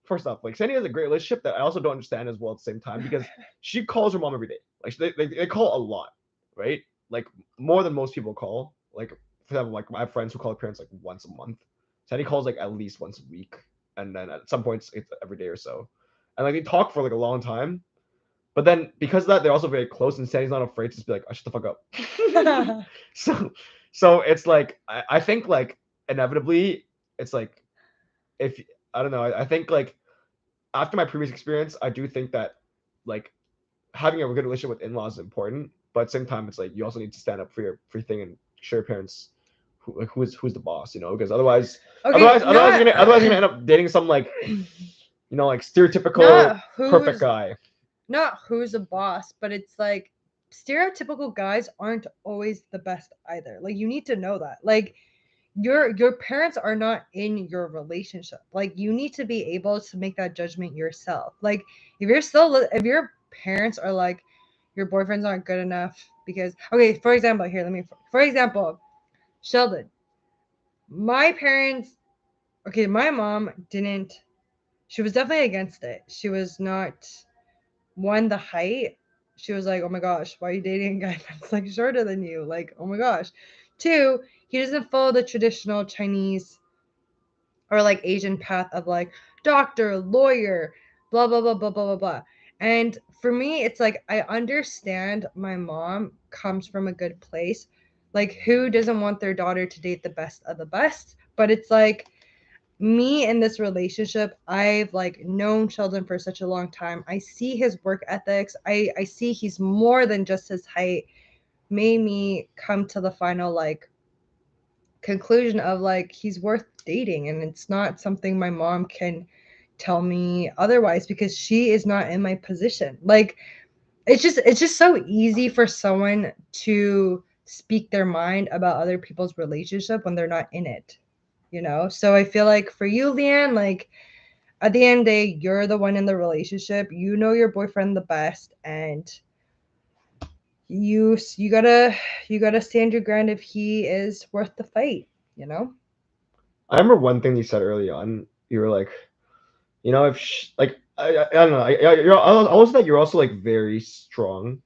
first off, like Sandy has a great relationship that I also don't understand as well at the same time because she calls her mom every day. Like they call a lot, right? Like more than most people call. Like for example, like I have friends who call their parents like once a month. Sandy calls like at least once a week, and then at some points it's every day or so. And like they talk for like a long time. But then because of that, they're also very close, and Sandy's not afraid to just be like, "Oh, shut the fuck up." so it's like I think like inevitably it's like if I don't know, I think like after my previous experience, I do think that like having a good relationship with in-laws is important, but at the same time, it's like you also need to stand up for your thing and show your parents who's the boss, you know, because otherwise, okay, otherwise you're gonna end up dating some like like stereotypical perfect guy. Not who's the boss, but it's like stereotypical guys aren't always the best either. Like you need to know that. Like your parents are not in your relationship. Like you need to be able to make that judgment yourself. Like if your parents are like your boyfriend's not good enough because okay, for example, for example, Sheldon. My parents okay, my mom didn't she was definitely against it. She was not one, the height. She was like, oh my gosh, why are you dating a guy that's like shorter than you? Like, oh my gosh. Two, he doesn't follow the traditional Chinese or like Asian path of like doctor, lawyer, blah, blah, blah, blah, blah, blah, blah. And for me, it's like I understand my mom comes from a good place. Like, who doesn't want their daughter to date the best of the best? But it's like, me in this relationship, I've like known Sheldon for such a long time. I see his work ethics. I see he's more than just his height. Made me come to the final like conclusion of like he's worth dating, and it's not something my mom can tell me otherwise because she is not in my position. Like it's just so easy for someone to speak their mind about other people's relationship when they're not in it, you know? So I feel like for you, Leanne, like at the end of the day, you're the one in the relationship. You know your boyfriend the best, and you gotta stand your ground if he is worth the fight, you know? I remember one thing you said early on. You were like, if like I don't know. I also that you're also like very strong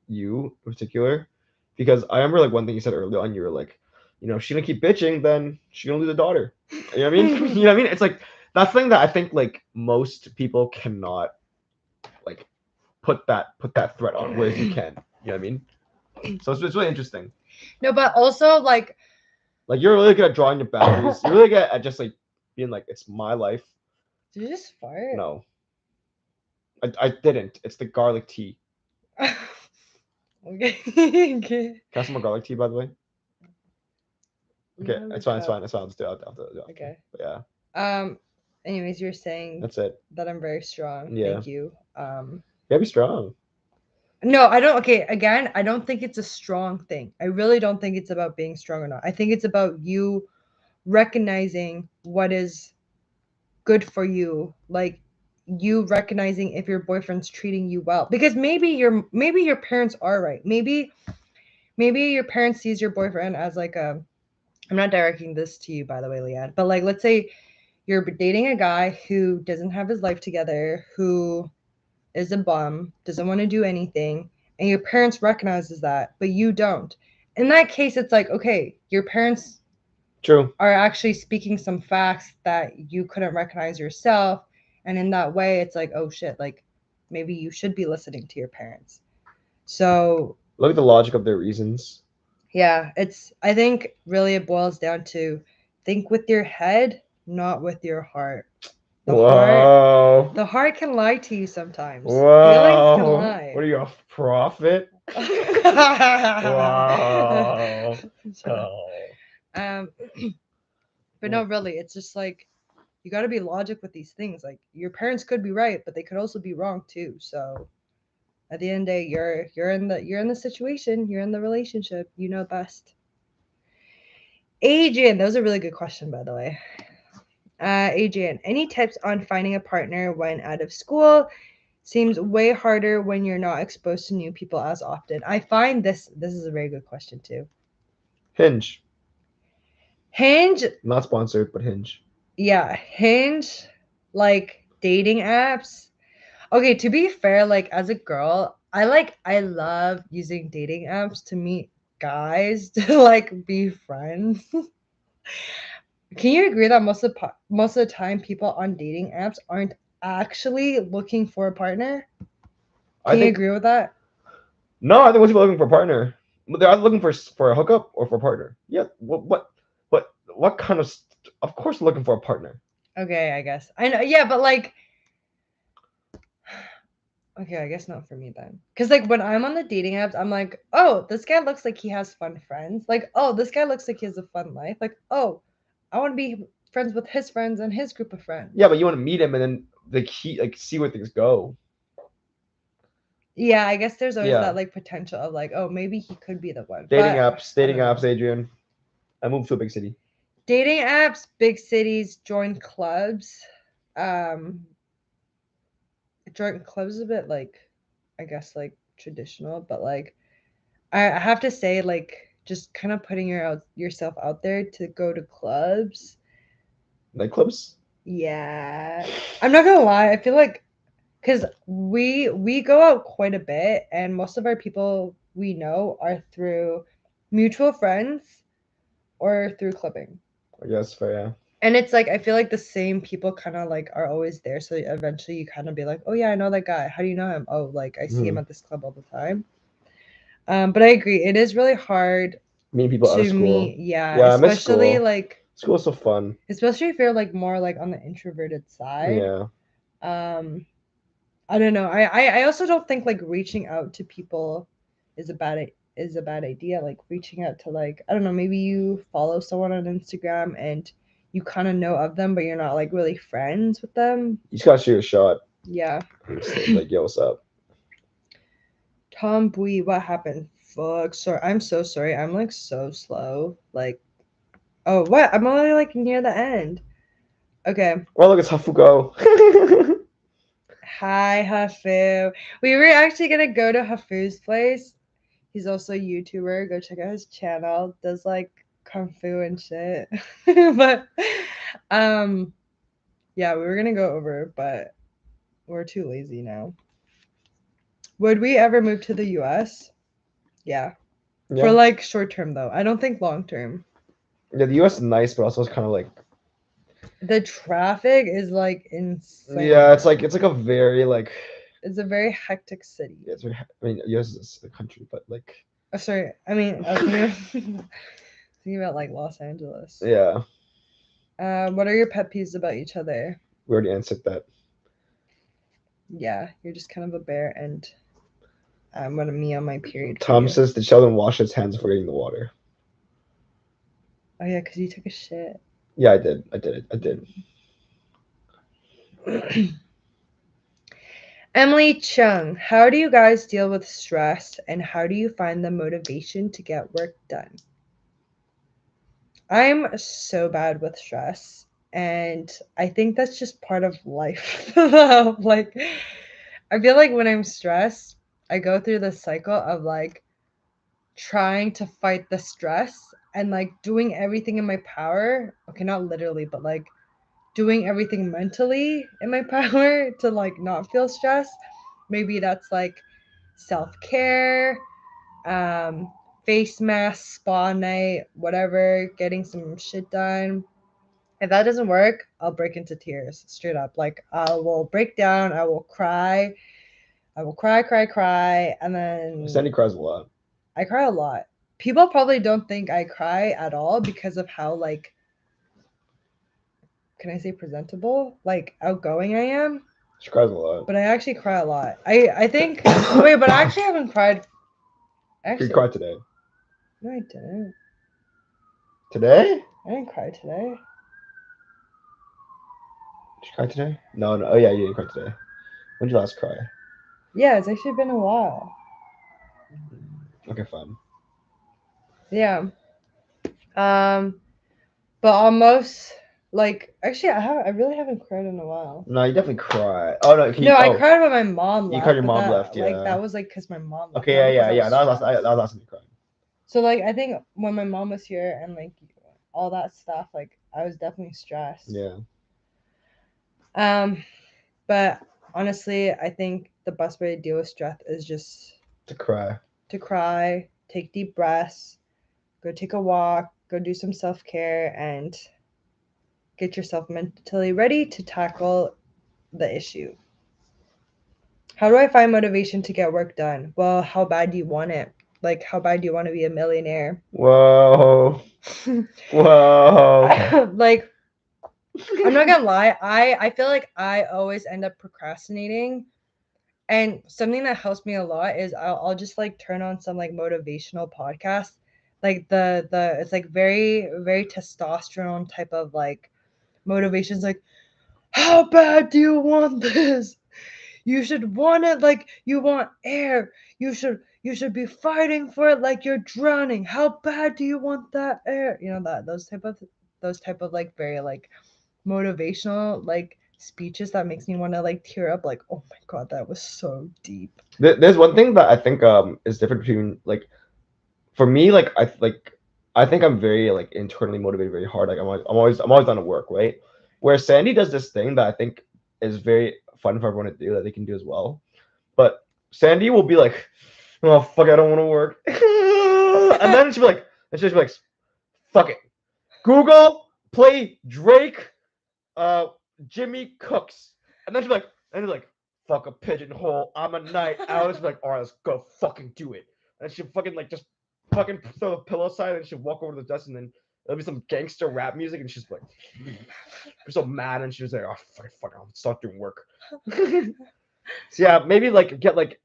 you in particular, because I remember like one thing you said earlier on. You were like, if she gonna keep bitching, then she gonna lose a daughter. You know what I mean? You know what I mean? It's like that thing that I think like most people cannot like put that threat on, whereas you can. You know what I mean? So it's really interesting. No, but also like you're really good at drawing your boundaries. You're really good at just like being like, it's my life. did you just fart? No, I didn't. It's the garlic tea. Okay. Can I have some more garlic tea, by the way? Okay, it's fine. I'll just do it. Okay. But yeah. Anyways, you're saying That's it. that I'm very strong. Yeah. Thank you. You gotta be strong. No, I don't. Okay, again, I don't think it's a strong thing. I really don't think it's about being strong or not. I think it's about you recognizing what is good for you. Like you recognizing if your boyfriend's treating you well. Because maybe your parents are right. Maybe your parents sees your boyfriend as like a I'm not directing this to you, by the way, Leanne, but like let's say you're dating a guy who doesn't have his life together, who is a bum, doesn't want to do anything, and your parents recognizes that, but you don't. In that case, it's like, okay, your parents True. are actually speaking some facts that you couldn't recognize yourself. And in that way, it's like, oh shit, like maybe you should be listening to your parents. So look at the logic of their reasons. Yeah, I think really it boils down to think with your head, not with your heart. Whoa. The heart can lie to you sometimes. Whoa. Feelings can lie. What are you, a prophet? Wow. Oh. But no, really, it's just like you got to be logic with these things. Like your parents could be right, but they could also be wrong too. So at the end of the day, you're in the situation, you're in the relationship, you know best. Adrian, that was a really good question, by the way. Adrian, any tips on finding a partner when out of school? Seems way harder when you're not exposed to new people as often. I find this is a very good question too. Hinge. Hinge, not sponsored, but Hinge. Yeah, Hinge, like dating apps. Okay, to be fair, like as a girl, I love using dating apps to meet guys to like be friends. Can you agree that most of the time people on dating apps aren't actually looking for a partner? Can you agree with that? No, I think most people are looking for a partner. They're either looking for a hookup or for a partner. Yeah. What kind of? Of course, looking for a partner. Okay, I guess I know. Yeah, but like, okay, I guess not for me then. Because like when I'm on the dating apps, I'm like, oh, this guy looks like he has fun friends. Like, oh, this guy looks like he has a fun life. Like, oh, I want to be friends with his friends and his group of friends. Yeah, but you want to meet him and then see where things go. Yeah, I guess there's always that like potential of like, oh, maybe he could be the one. Dating apps, Adrian. I moved to a big city. Dating apps, big cities, join clubs. Join clubs is a bit like, I guess like traditional, but like I have to say like just kind of putting yourself out there to go to clubs. Nightclubs? Yeah. I'm not gonna lie, I feel like because we go out quite a bit and most of our people we know are through mutual friends or through clubbing. I guess fair, yeah. And it's like I feel like the same people kind of like are always there, so eventually you kind of be like, oh yeah, I know that guy. How do you know him? Oh, like I see him at this club all the time. But I agree, it is really hard meeting people out of school. Yeah, especially like school's so fun. Especially if you're like more like on the introverted side. Yeah. I don't know. I also don't think like reaching out to people is a bad idea. Like reaching out to like I don't know, maybe you follow someone on Instagram and you kind of know of them, but you're not like really friends with them. You just gotta shoot a shot. Yeah. Like, yo, what's up? Tom Bui, what happened? Fuck, sorry. I'm so sorry. I'm like so slow. Like, oh, what? I'm only like near the end. Okay. Well, look, it's Hafugo. Hi, Hafu. We were actually gonna go to Hafu's place. He's also a YouTuber. Go check out his channel. Does like kung fu and shit. But yeah, we were gonna go over, but we're too lazy now. Would we ever move to the US? Yeah. Yeah. For like short term though. I don't think long term. Yeah, the US is nice, but also it's kind of like The traffic is like insane. yeah, it's like a very like It's a very hectic city. yeah, it's very, I mean, US is a country, but like Oh, sorry. I mean, I was thinking about like Los Angeles. yeah, What are your pet peeves about each other? we already answered that. Yeah, you're just kind of a bear, and I'm gonna me on my period. for Tom you. says, "Did Sheldon wash his hands before getting the water?" Oh yeah, because you took a shit. Yeah, I did. I did. I did. Emily Chung, how do you guys deal with stress, and how do you find the motivation to get work done? I'm so bad with stress, and I think that's just part of life. Like, I feel like when I'm stressed, I go through the cycle of like trying to fight the stress and like doing everything in my power. Okay, not literally, but like doing everything mentally in my power to like not feel stressed. Maybe that's like self-care, um, face mask, spa night, whatever, getting some shit done. If that doesn't work, I'll break into tears straight up. Like I will break down, I will cry, cry, and then Sandy cries a lot. I cry a lot. People probably don't think I cry at all because of how like, can I say presentable, like outgoing I am. She cries a lot. But I actually cry a lot. I think wait, but I actually haven't cried. Actually, You cried today. no, I didn't. Today? I didn't cry today. Did you cry today? No, no. Oh yeah, you didn't cry today. When did you last cry? Yeah, it's actually been a while. Okay, fine. Yeah. But almost like actually I really haven't cried in a while. No, you definitely cry. Oh no, No, I cried when my mom left. You cried your but mom that, left, Like yeah. that was like because my mom left. Okay, not yeah, because yeah, I yeah. That was stressed. last time you cried. So like I think when my mom was here and like all that stuff, like I was definitely stressed. Yeah. But honestly, I think the best way to deal with stress is just To cry. take deep breaths, go take a walk, go do some self-care, and get yourself mentally ready to tackle the issue. How do I find motivation to get work done? Well, how bad do you want it? Like, how bad do you want to be a millionaire? Whoa. Whoa. Like, I'm not gonna lie, I feel like I always end up procrastinating. And something that helps me a lot is I'll just like turn on some like motivational podcast. Like the it's like very testosterone type of like motivations, like how bad do you want this? You should want it like you want air. You should be fighting for it like you're drowning. How bad do you want that air? You know that those type of like very like motivational like speeches that makes me want to like tear up, like, oh my god, that was so deep. There's one thing that I think is different between like for me, like I think I'm very like internally motivated very hard. Like I'm always down to work, right? Where Sandy does this thing that I think is very fun for everyone to do that they can do as well. But Sandy will be like, oh fuck, I don't want to work. And then she'll be like, fuck it. Google play Drake Jimmy Cooks. And then she'll be like, fuck a pigeonhole. I'm a night owl. And she'll be like, all right, let's go fucking do it. And she'll fucking like just fucking throw the pillow aside and she'll walk over to the desk and then there'll be some gangster rap music and she's like, we're so mad and she was like, oh fuck, I'll start doing work. So yeah, maybe like get like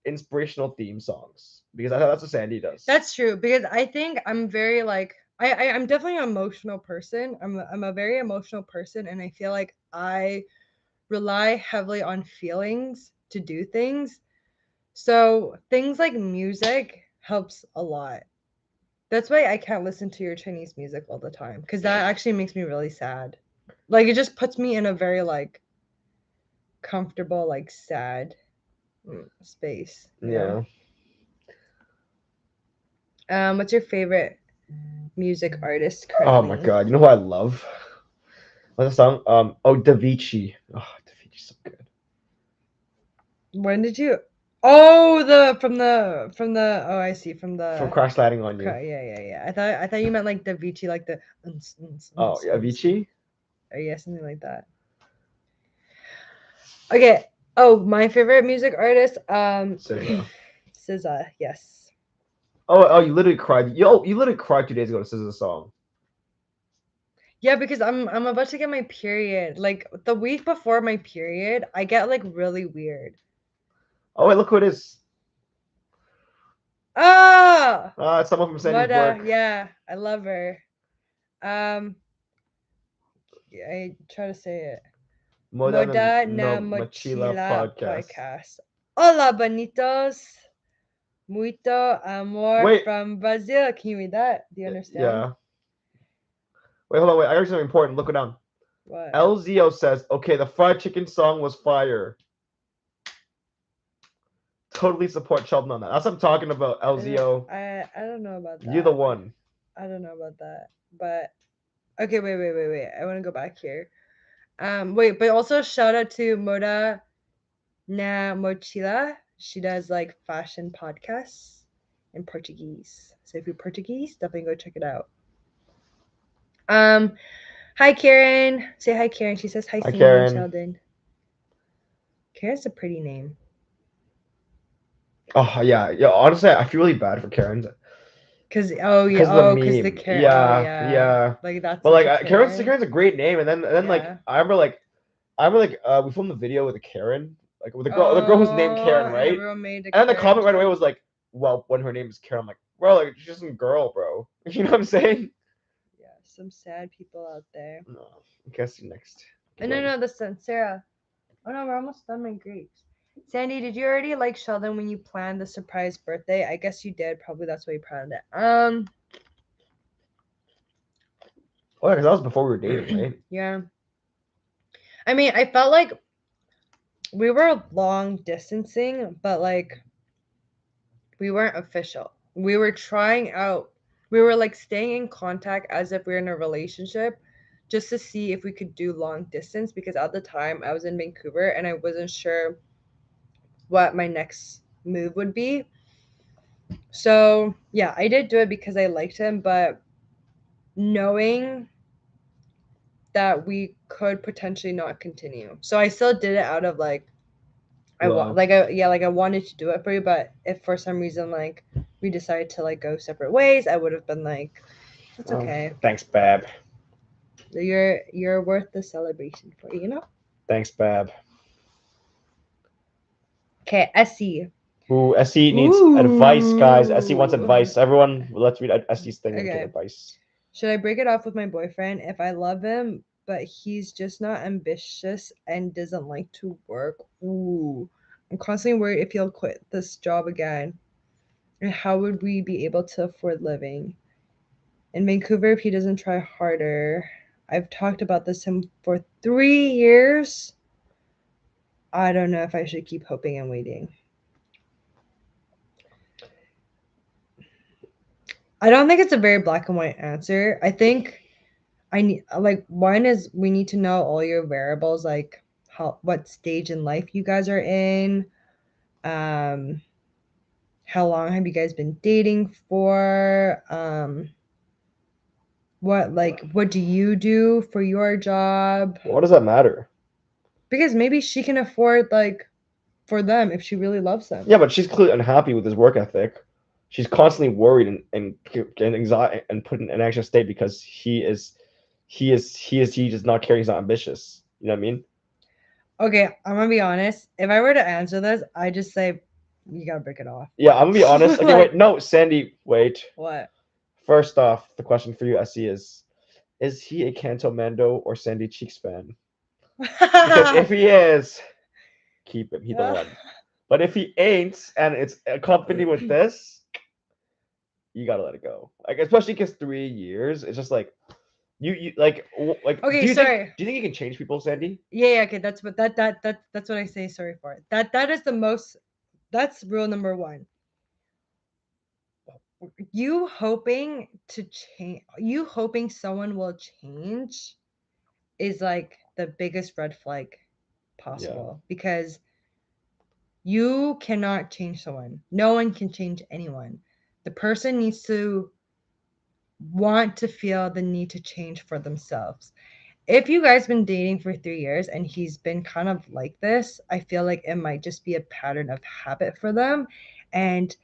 inspirational theme songs because I thought that's what Sandy does. That's true, because I think I'm very like I'm definitely an emotional person. I'm a very emotional person, and I feel like I rely heavily on feelings to do things. So things like music helps a lot. That's why I can't listen to your Chinese music all the time, because that actually makes me really sad. Like it just puts me in a very like comfortable, like sad space. Yeah. What's your favorite music artist Oh currently? my god, you know who I love? What's the song? Oh, Davichi. Oh, Davici's so good. When did you? Oh, from the oh, I see, from From the Crash Landing on You. yeah. I thought you meant like the Avicii, like the Oh, Avicii? or yeah, something like that. Okay. Oh, my favorite music artist, SZA. SZA. Yes. Oh, you literally cried. You literally cried 2 days ago to SZA's song. Yeah, because I'm about to get my period. Like the week before my period, I get like really weird. Oh wait, look who it is. Ah, It's someone from Sandy's Mada. work. Yeah, I love her. I try to say it. Moda na Mochila Mochila podcast. podcast. Hola, bonitos. Muito amor Wait. from Brazil. Can you read that? Do you understand? Yeah. Wait, hold on. Wait, I got something important. Look it down. What? LZO says, okay, the fried chicken song was fire. Totally support Sheldon on that. That's what I'm talking about, LZO. I don't know about that. You're the one. I don't know about that. But okay, wait. I want to go back here. Wait, but also shout out to Moda na Mochila. She does like fashion podcasts in Portuguese. So if you're Portuguese, definitely go check it out. Hi Karen. Say hi Karen. She says hi, Hi, Sandy Karen. and Sheldon. Karen's a pretty name. Oh yeah. Honestly, I feel really bad for Karen's. Cause the Karen. Yeah. Like that's. But such like a Karen's a great name, and then like Yeah. I remember we filmed the video with a Karen, like with the girl who's named Karen, And right? everyone made And then the Karen comment right joke. away was like, "Well, when her name is Karen," I'm like, "Bro, like she's just a girl, bro." You know what I'm saying? Yeah, some sad people out there. No, I guess next. No, this one, Sarah. Oh no, we're almost done my grapes. Sandy, did you already like Sheldon when you planned the surprise birthday? I guess you did. Probably that's why you planned it. Oh yeah, because that was before we were dating, right? Yeah. I mean, I felt like we were long distancing, but like we weren't official. We were trying out. We were like staying in contact as if we were in a relationship, just to see if we could do long distance, because at the time I was in Vancouver and I wasn't sure what my next move would be. So, yeah, I did do it because I liked him, but knowing that we could potentially not continue. So I still did it out of like I wanted to do it for you, but if for some reason like we decided to like go separate ways, I would have been like, it's okay. Thanks, Bab. You're worth the celebration for you, you know? Thanks, Bab. Okay, Essie. Ooh, Essie needs advice, guys. Essie wants advice. Everyone, let's read Essie's thing and get advice. Should I break it off with my boyfriend if I love him, but he's just not ambitious and doesn't like to work? Ooh. I'm constantly worried if he'll quit this job again. And how would we be able to afford living in Vancouver if he doesn't try harder? I've talked about this him for 3 years. I don't know if I should keep hoping and waiting. I don't think it's a very black and white answer. I think I need like one is we need to know all your variables, like what stage in life you guys are in. How long have you guys been dating for? What do you do for your job? What does that matter? Because maybe she can afford like for them if she really loves them. Yeah, but she's clearly unhappy with his work ethic. She's constantly worried and anxiety and put in an anxious state because he does not care. He's not ambitious. You know what I mean? Okay, I'm gonna be honest. If I were to answer this, I just say you gotta break it off. Yeah, I'm gonna be honest. Okay, wait, no, Sandy, wait. What? First off, the question for you, Essie, is he a Canto Mando or Sandy Cheeks fan? Because if he is, keep him. He's the one. But if he ain't, and it's accompanied with this, you gotta let it go. Like, especially because 3 years, it's just like you like. Okay, do you sorry. Think, do you think you can change people, Sandy? Yeah, okay. That's what that's what I say sorry for. That is the most. That's rule number one. You hoping to change. You hoping someone will change, is like the biggest red flag possible, because You cannot change someone. No one can change anyone. The person needs to want to feel the need to change for themselves. If you guys been dating for 3 years and he's been kind of like this, I feel like it might just be a pattern of habit for them, and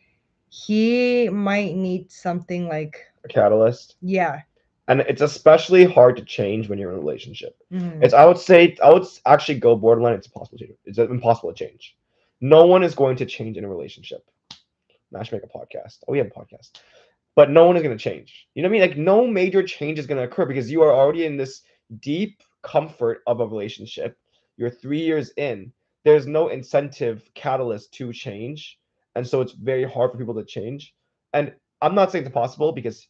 he might need something like A catalyst. yeah. And it's especially hard to change when you're in a relationship. Mhm. It's I would actually go borderline. It's impossible to. It's impossible to change. No one is going to change in a relationship. Now I should make a podcast. Oh, we have a podcast. But no one is going to change. You know what I mean? Like no major change is going to occur because you are already in this deep comfort of a relationship. You're 3 years in. There's no incentive catalyst to change, and so it's very hard for people to change. And I'm not saying it's impossible because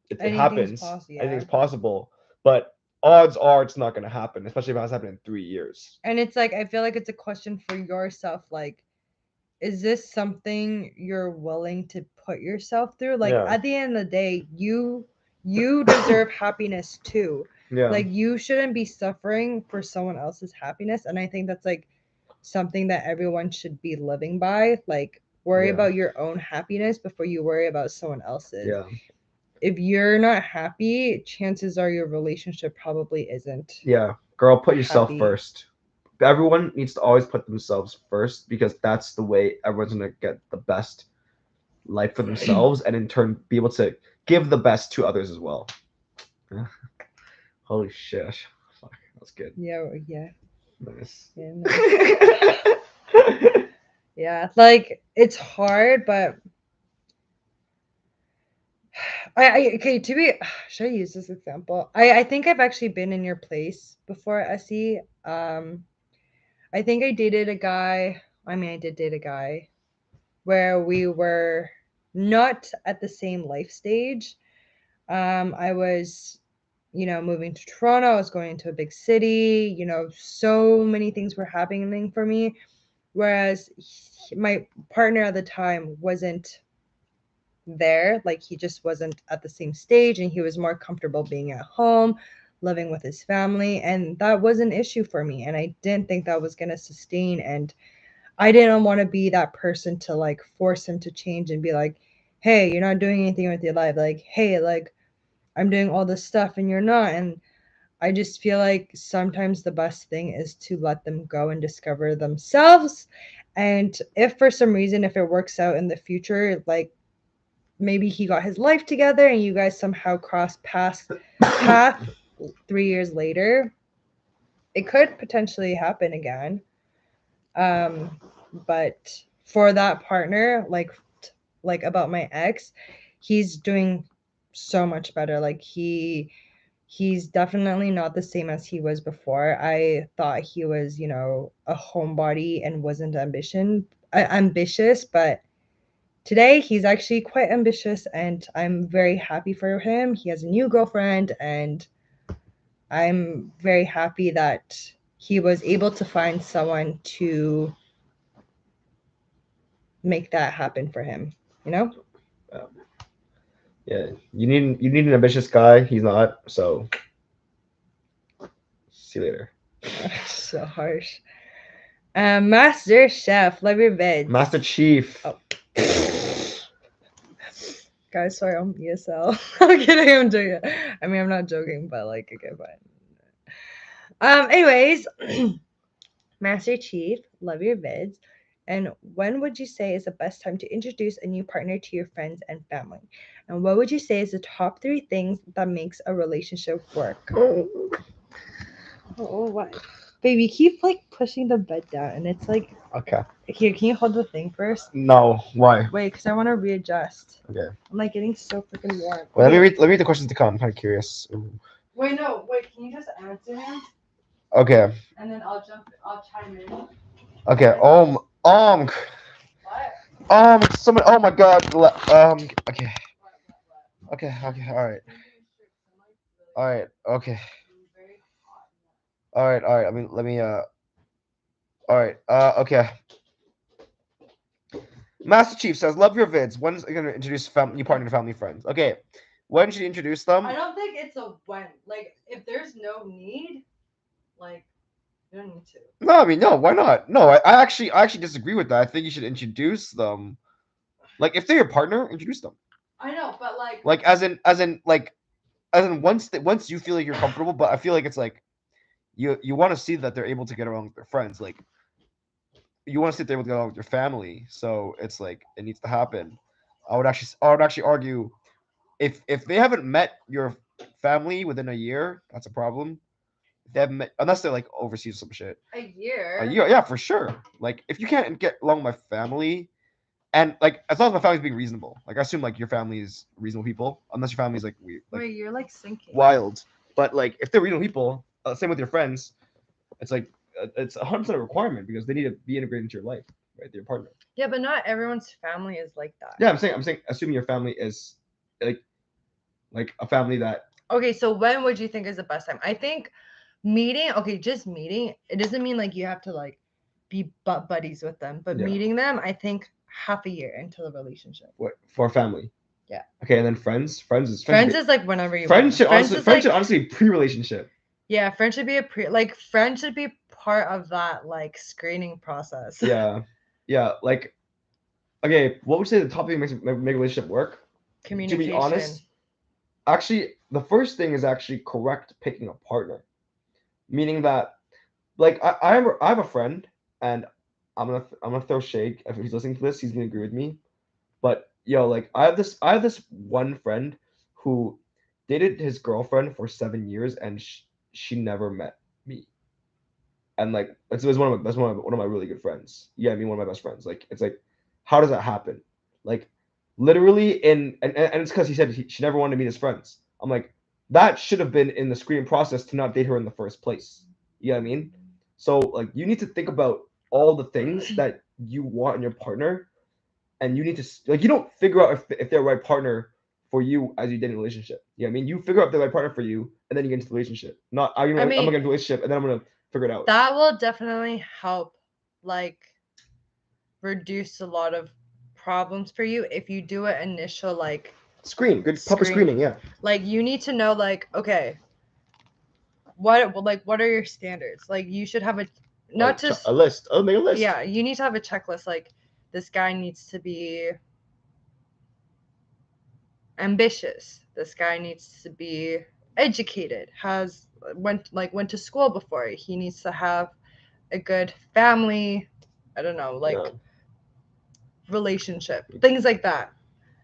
it happens. Anything's possible, but odds are it's not going to happen, especially if it has happened in 3 years. And it's like I feel like it's a question for yourself, like, is this something you're willing to put yourself through? Like Yeah. at the end of the day, you deserve happiness too. Yeah. Like you shouldn't be suffering for someone else's happiness, and I think that's like something that everyone should be living by. Like worry Yeah. about your own happiness before you worry about someone else's. Yeah. If you're not happy, chances are your relationship probably isn't. Yeah. Girl, put yourself happy. first. Everyone needs to always put themselves first because that's the way everyone's going to get the best life for themselves and in turn be able to give the best to others as well. Holy shit. Fuck, that's good. Yeah, yeah. Nice. Yeah, nice. Yeah, like it's hard, but okay, to be should I use this example? I think I've actually been in your place before, Essie. I think I dated a guy. I mean, I did date a guy where we were not at the same life stage. I was, moving to Toronto. I was going to a big city. So many things were happening for me. Whereas my partner at the time wasn't there. Like he just wasn't at the same stage, and he was more comfortable being at home, living with his family, and that was an issue for me. And I didn't think that was going to sustain, and I didn't want to be that person to like force him to change and be like, hey, you're not doing anything with your life. Like, hey, like I'm doing all this stuff and you're not. And I just feel like sometimes the best thing is to let them go and discover themselves. And if for some reason, if it works out in the future, like maybe he got his life together and you guys somehow cross path 3 years later, it could potentially happen again. But for that partner, like about my ex, he's doing so much better. Like he's definitely not the same as he was before. I thought he was, a homebody and wasn't ambitious, but today he's actually quite ambitious, and I'm very happy for him. He has a new girlfriend, and I'm very happy that he was able to find someone to make that happen for him, Yeah, you need an ambitious guy. He's not. So see you later. So harsh. Master Chef, love your vids. Master Chief. Oh. Guys, sorry, I'm ESL. I'm kidding, I'm joking. I mean, I'm not joking, but like, okay, fine. Anyways, Master Chief, love your vids. And when would you say is the best time to introduce a new partner to your friends and family? And what would you say is the top 3 things that makes a relationship work? Oh, what? Baby, keep like pushing the bed down, and it's like. Okay. Here, can you hold the thing first? No. Why? Wait, because I want to readjust. Okay. I'm like getting so freaking warm. Well, let me read the questions to come. I'm kind of curious. Wait, no, wait. Can you just answer him? Okay. And then I'll chime in. Okay. What? Someone. Oh my God. Okay. Okay. Okay. All right. All right. Okay. All right. All right. I mean, let me. All right. Okay. Master Chief says, "Love your vids. When's you gonna introduce new partner to family friends? Okay. When should you introduce them? I don't think it's a when. Like, if there's no need, like, You don't need to. No, I mean, no, why not? No, I actually disagree with that. I think you should introduce them. Like, if they're your partner, introduce them. I know, but Like, as in once you feel like you're comfortable, but I feel like it's like you want to see that they're able to get along with their friends. Like, you want to see if they're able to get along with your family. So it's like it needs to happen. I would actually argue if they haven't met your family within a year, that's a problem. If they haven't met, unless they're like overseas or some shit. a year. A year, yeah, for sure. Like if you can't get along with my family, and like as long as my family's being reasonable, like I assume like your family is reasonable people, unless your family's like weird, like Wait, you're like sinking. wild. But like if they're reasonable people, same with your friends, it's like it's 100% a requirement because they need to be integrated into your life, right? Your partner. Yeah, but not everyone's family is like that. Yeah, I'm saying, assuming your family is like a family that. Okay, so when would you think is the best time? I think meeting. Okay, just meeting. It doesn't mean like you have to like be buddies with them, but Yeah. meeting them, I think half a year into the relationship. What for family? Yeah. Okay, and then friends. Friends is like whenever you. Friends should Friends should honestly be pre-relationship. Yeah, friends should be friends should be part of that like screening process. Yeah, yeah. Like, okay, what would you say the top thing makes make a relationship work? Communication. To be honest, actually, the first thing is actually correct picking a partner, meaning that, like, I have a friend, and I'm gonna throw shade if he's listening to this. He's gonna agree with me, but yo, like, I have this one friend who dated his girlfriend for 7 years, and she never met me. And like it was one of my really good friends. Yeah, I mean one of my best friends. Like it's like, how does that happen? Like literally and it's because he said she never wanted to meet his friends. I'm like, that should have been in the screening process to not date her in the first place. You know what I mean? So like you need to think about all the things that you want in your partner, and you need to like you don't figure out if they're the right partner for you as you date in a relationship. You know what I mean? You figure out the right partner for you, and then you get into the relationship. Not I'm gonna get into a relationship, and then I'm gonna figure it out. That will definitely help, like, reduce a lot of problems for you if you do an initial like proper screening. Yeah. Like you need to know like, okay, what are your standards? Like you should have a list. I'll make a list. Yeah, you need to have a checklist. Like this guy needs to be ambitious. This guy needs to be educated. Went to school before. He needs to have a good family. I don't know, like relationship, things like that.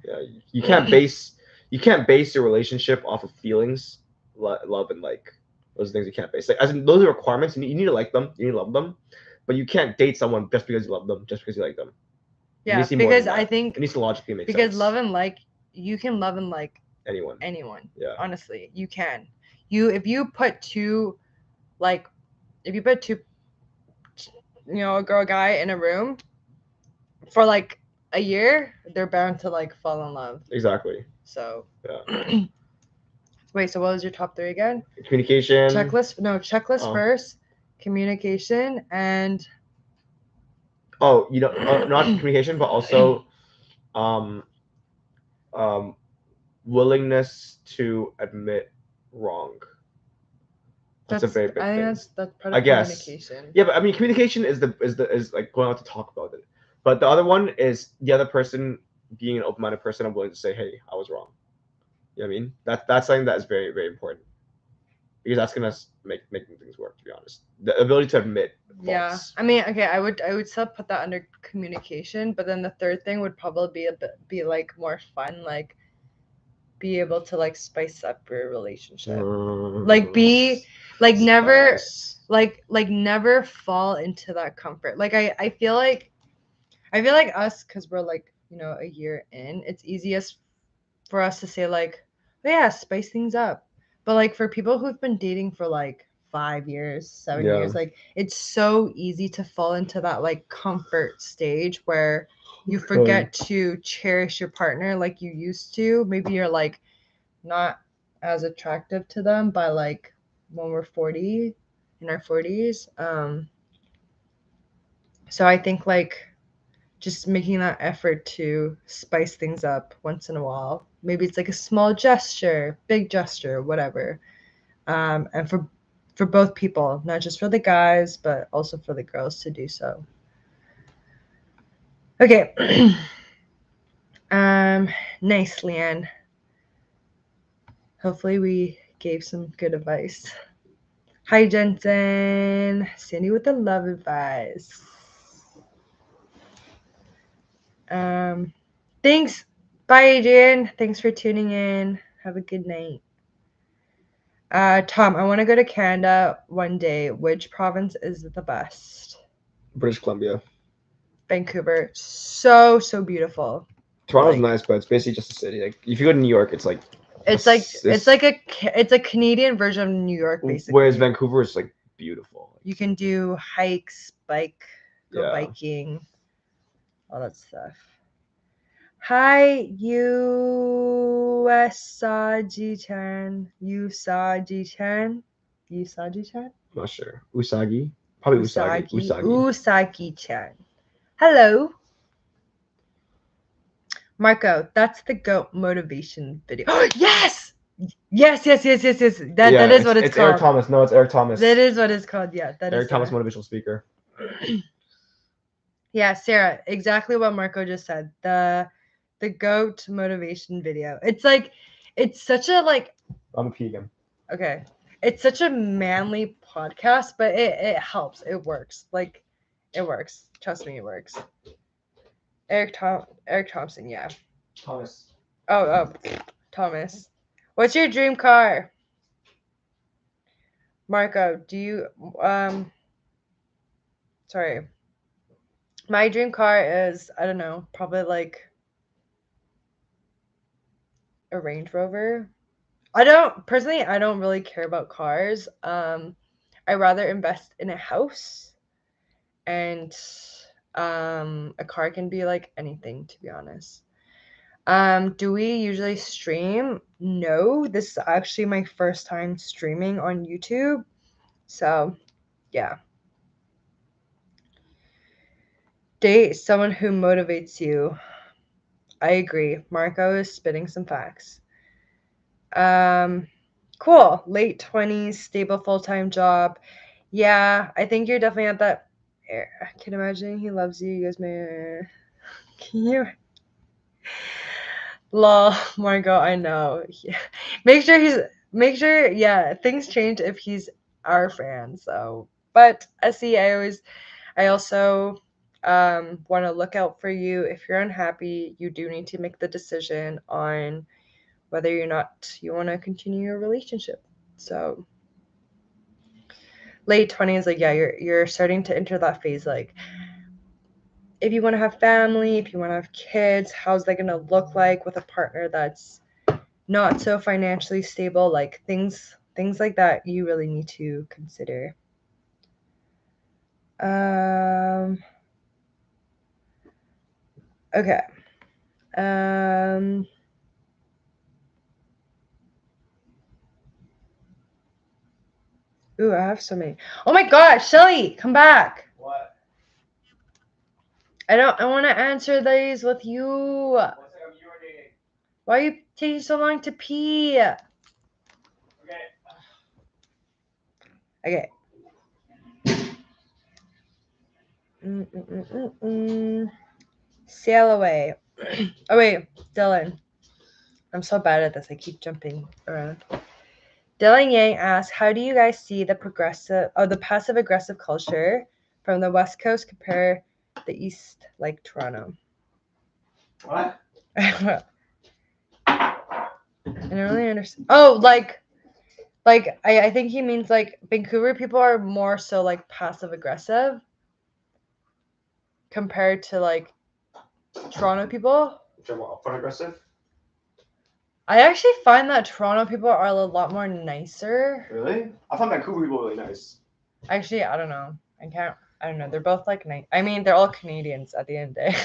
Yeah, you can't base your relationship off of feelings, love, and like those things you can't base. Like as in, those are requirements. You need to like them. You need to love them, but you can't date someone just because you love them, just because you like them. Yeah, because I think it needs to logically make sense. Because love and like, you can love and like anyone. Yeah. Honestly, you can. If you put two, a girl guy in a room for like a year, they're bound to like fall in love. Exactly. So yeah. Wait, so what was your top 3 again? Communication. Checklist first. Communication and. Oh, not communication, but also, willingness to admit wrong. That's a very big thing. I think that's part of communication. Yeah, but I mean, communication is like going out to talk about it. But the other one is the other person being an open-minded person. I'm willing to say, hey, I was wrong. You know what I mean? That's something that is very, very important, because that's gonna make things work. To be honest, the ability to admit faults. Yeah, I mean, okay, I would still put that under communication, but then the third thing would probably be like more fun, like be able to like spice up your relationship, like be like never never fall into that comfort. Like I feel like us, because we're like a year in, it's easiest for us to say like, oh yeah, spice things up. But like for people who've been dating for like 5 years, 7 years, like it's so easy to fall into that like comfort stage where you forget to cherish your partner like you used to. Maybe you're like not as attractive to them by like when we're 40, in our 40s. So I think like just making that effort to spice things up once in a while. Maybe it's like a small gesture, big gesture, whatever. And for both people, not just for the guys, but also for the girls to do so. Okay. Nice, Leanne. Hopefully we gave some good advice. Hi, Jensen. Sandy with the love advice. Thanks. Bye, Adrian. Thanks for tuning in. Have a good night. Tom, I want to go to Canada one day. Which province is the best? British Columbia. Vancouver. So beautiful. Toronto's nice, but it's basically just a city. Like if you go to New York, it's like it's a Canadian version of New York, basically. Whereas Vancouver is like beautiful. You can do hikes, go biking, all that stuff. Hi, Usagi-chan. Usagi-chan? Usagi-chan? I'm not sure. Usagi? Probably Usagi. Usagi-chan. Hello. Marco, that's the GOAT motivation video. Yes! Yes. That is what it's called. It's Eric Thomas. No, it's Eric Thomas. That is what it's called. Yeah, that Eric is Thomas, motivational speaker. Yeah, Sarah, exactly what Marco just said. The GOAT motivation video. It's like, it's such a like. I'm a vegan. Okay, it's such a manly podcast, but it helps. It works. Like, it works. Trust me, it works. Eric Thompson. Yeah. Thomas. Oh, Thomas. What's your dream car? Marco, do you sorry. My dream car is, I don't know, probably like a Range Rover. I don't really care about cars. I rather invest in a house, and a car can be like anything, to be honest. Do we usually stream? No, this is actually my first time streaming on YouTube. So, yeah. Date someone who motivates you. I agree. Marco is spitting some facts. Cool. Late 20s, stable full-time job. Yeah, I think you're definitely at that. I can imagine he loves you. You guys may. Can you? Lol, Marco, I know. Yeah. Make sure, yeah, things change if he's our fan. So, but I also want to look out for you. If you're unhappy, you do need to make the decision on whether or not you want to continue your relationship. So, late 20s, like, yeah, you're starting to enter that phase, like, if you want to have family, if you want to have kids, how's that going to look like with a partner that's not so financially stable? Like, things like that you really need to consider. Okay. Ooh, I have so many. Oh my gosh, Shelly, come back. What? I want to answer these with you. Why are you taking so long to pee? Okay. Sail away. Oh wait, Dylan. I'm so bad at this. I keep jumping around. Dylan Yang asks, how do you guys see the passive aggressive culture from the West Coast compare the East, like Toronto? What? I don't really understand. Oh, like I think he means like Vancouver people are more so like passive aggressive compared to like Toronto people. Upfront aggressive? I actually find that Toronto people are a lot more nicer. Really? I found Vancouver people really nice. Actually, I don't know. I don't know. They're both like nice. I mean, they're all Canadians at the end of the day.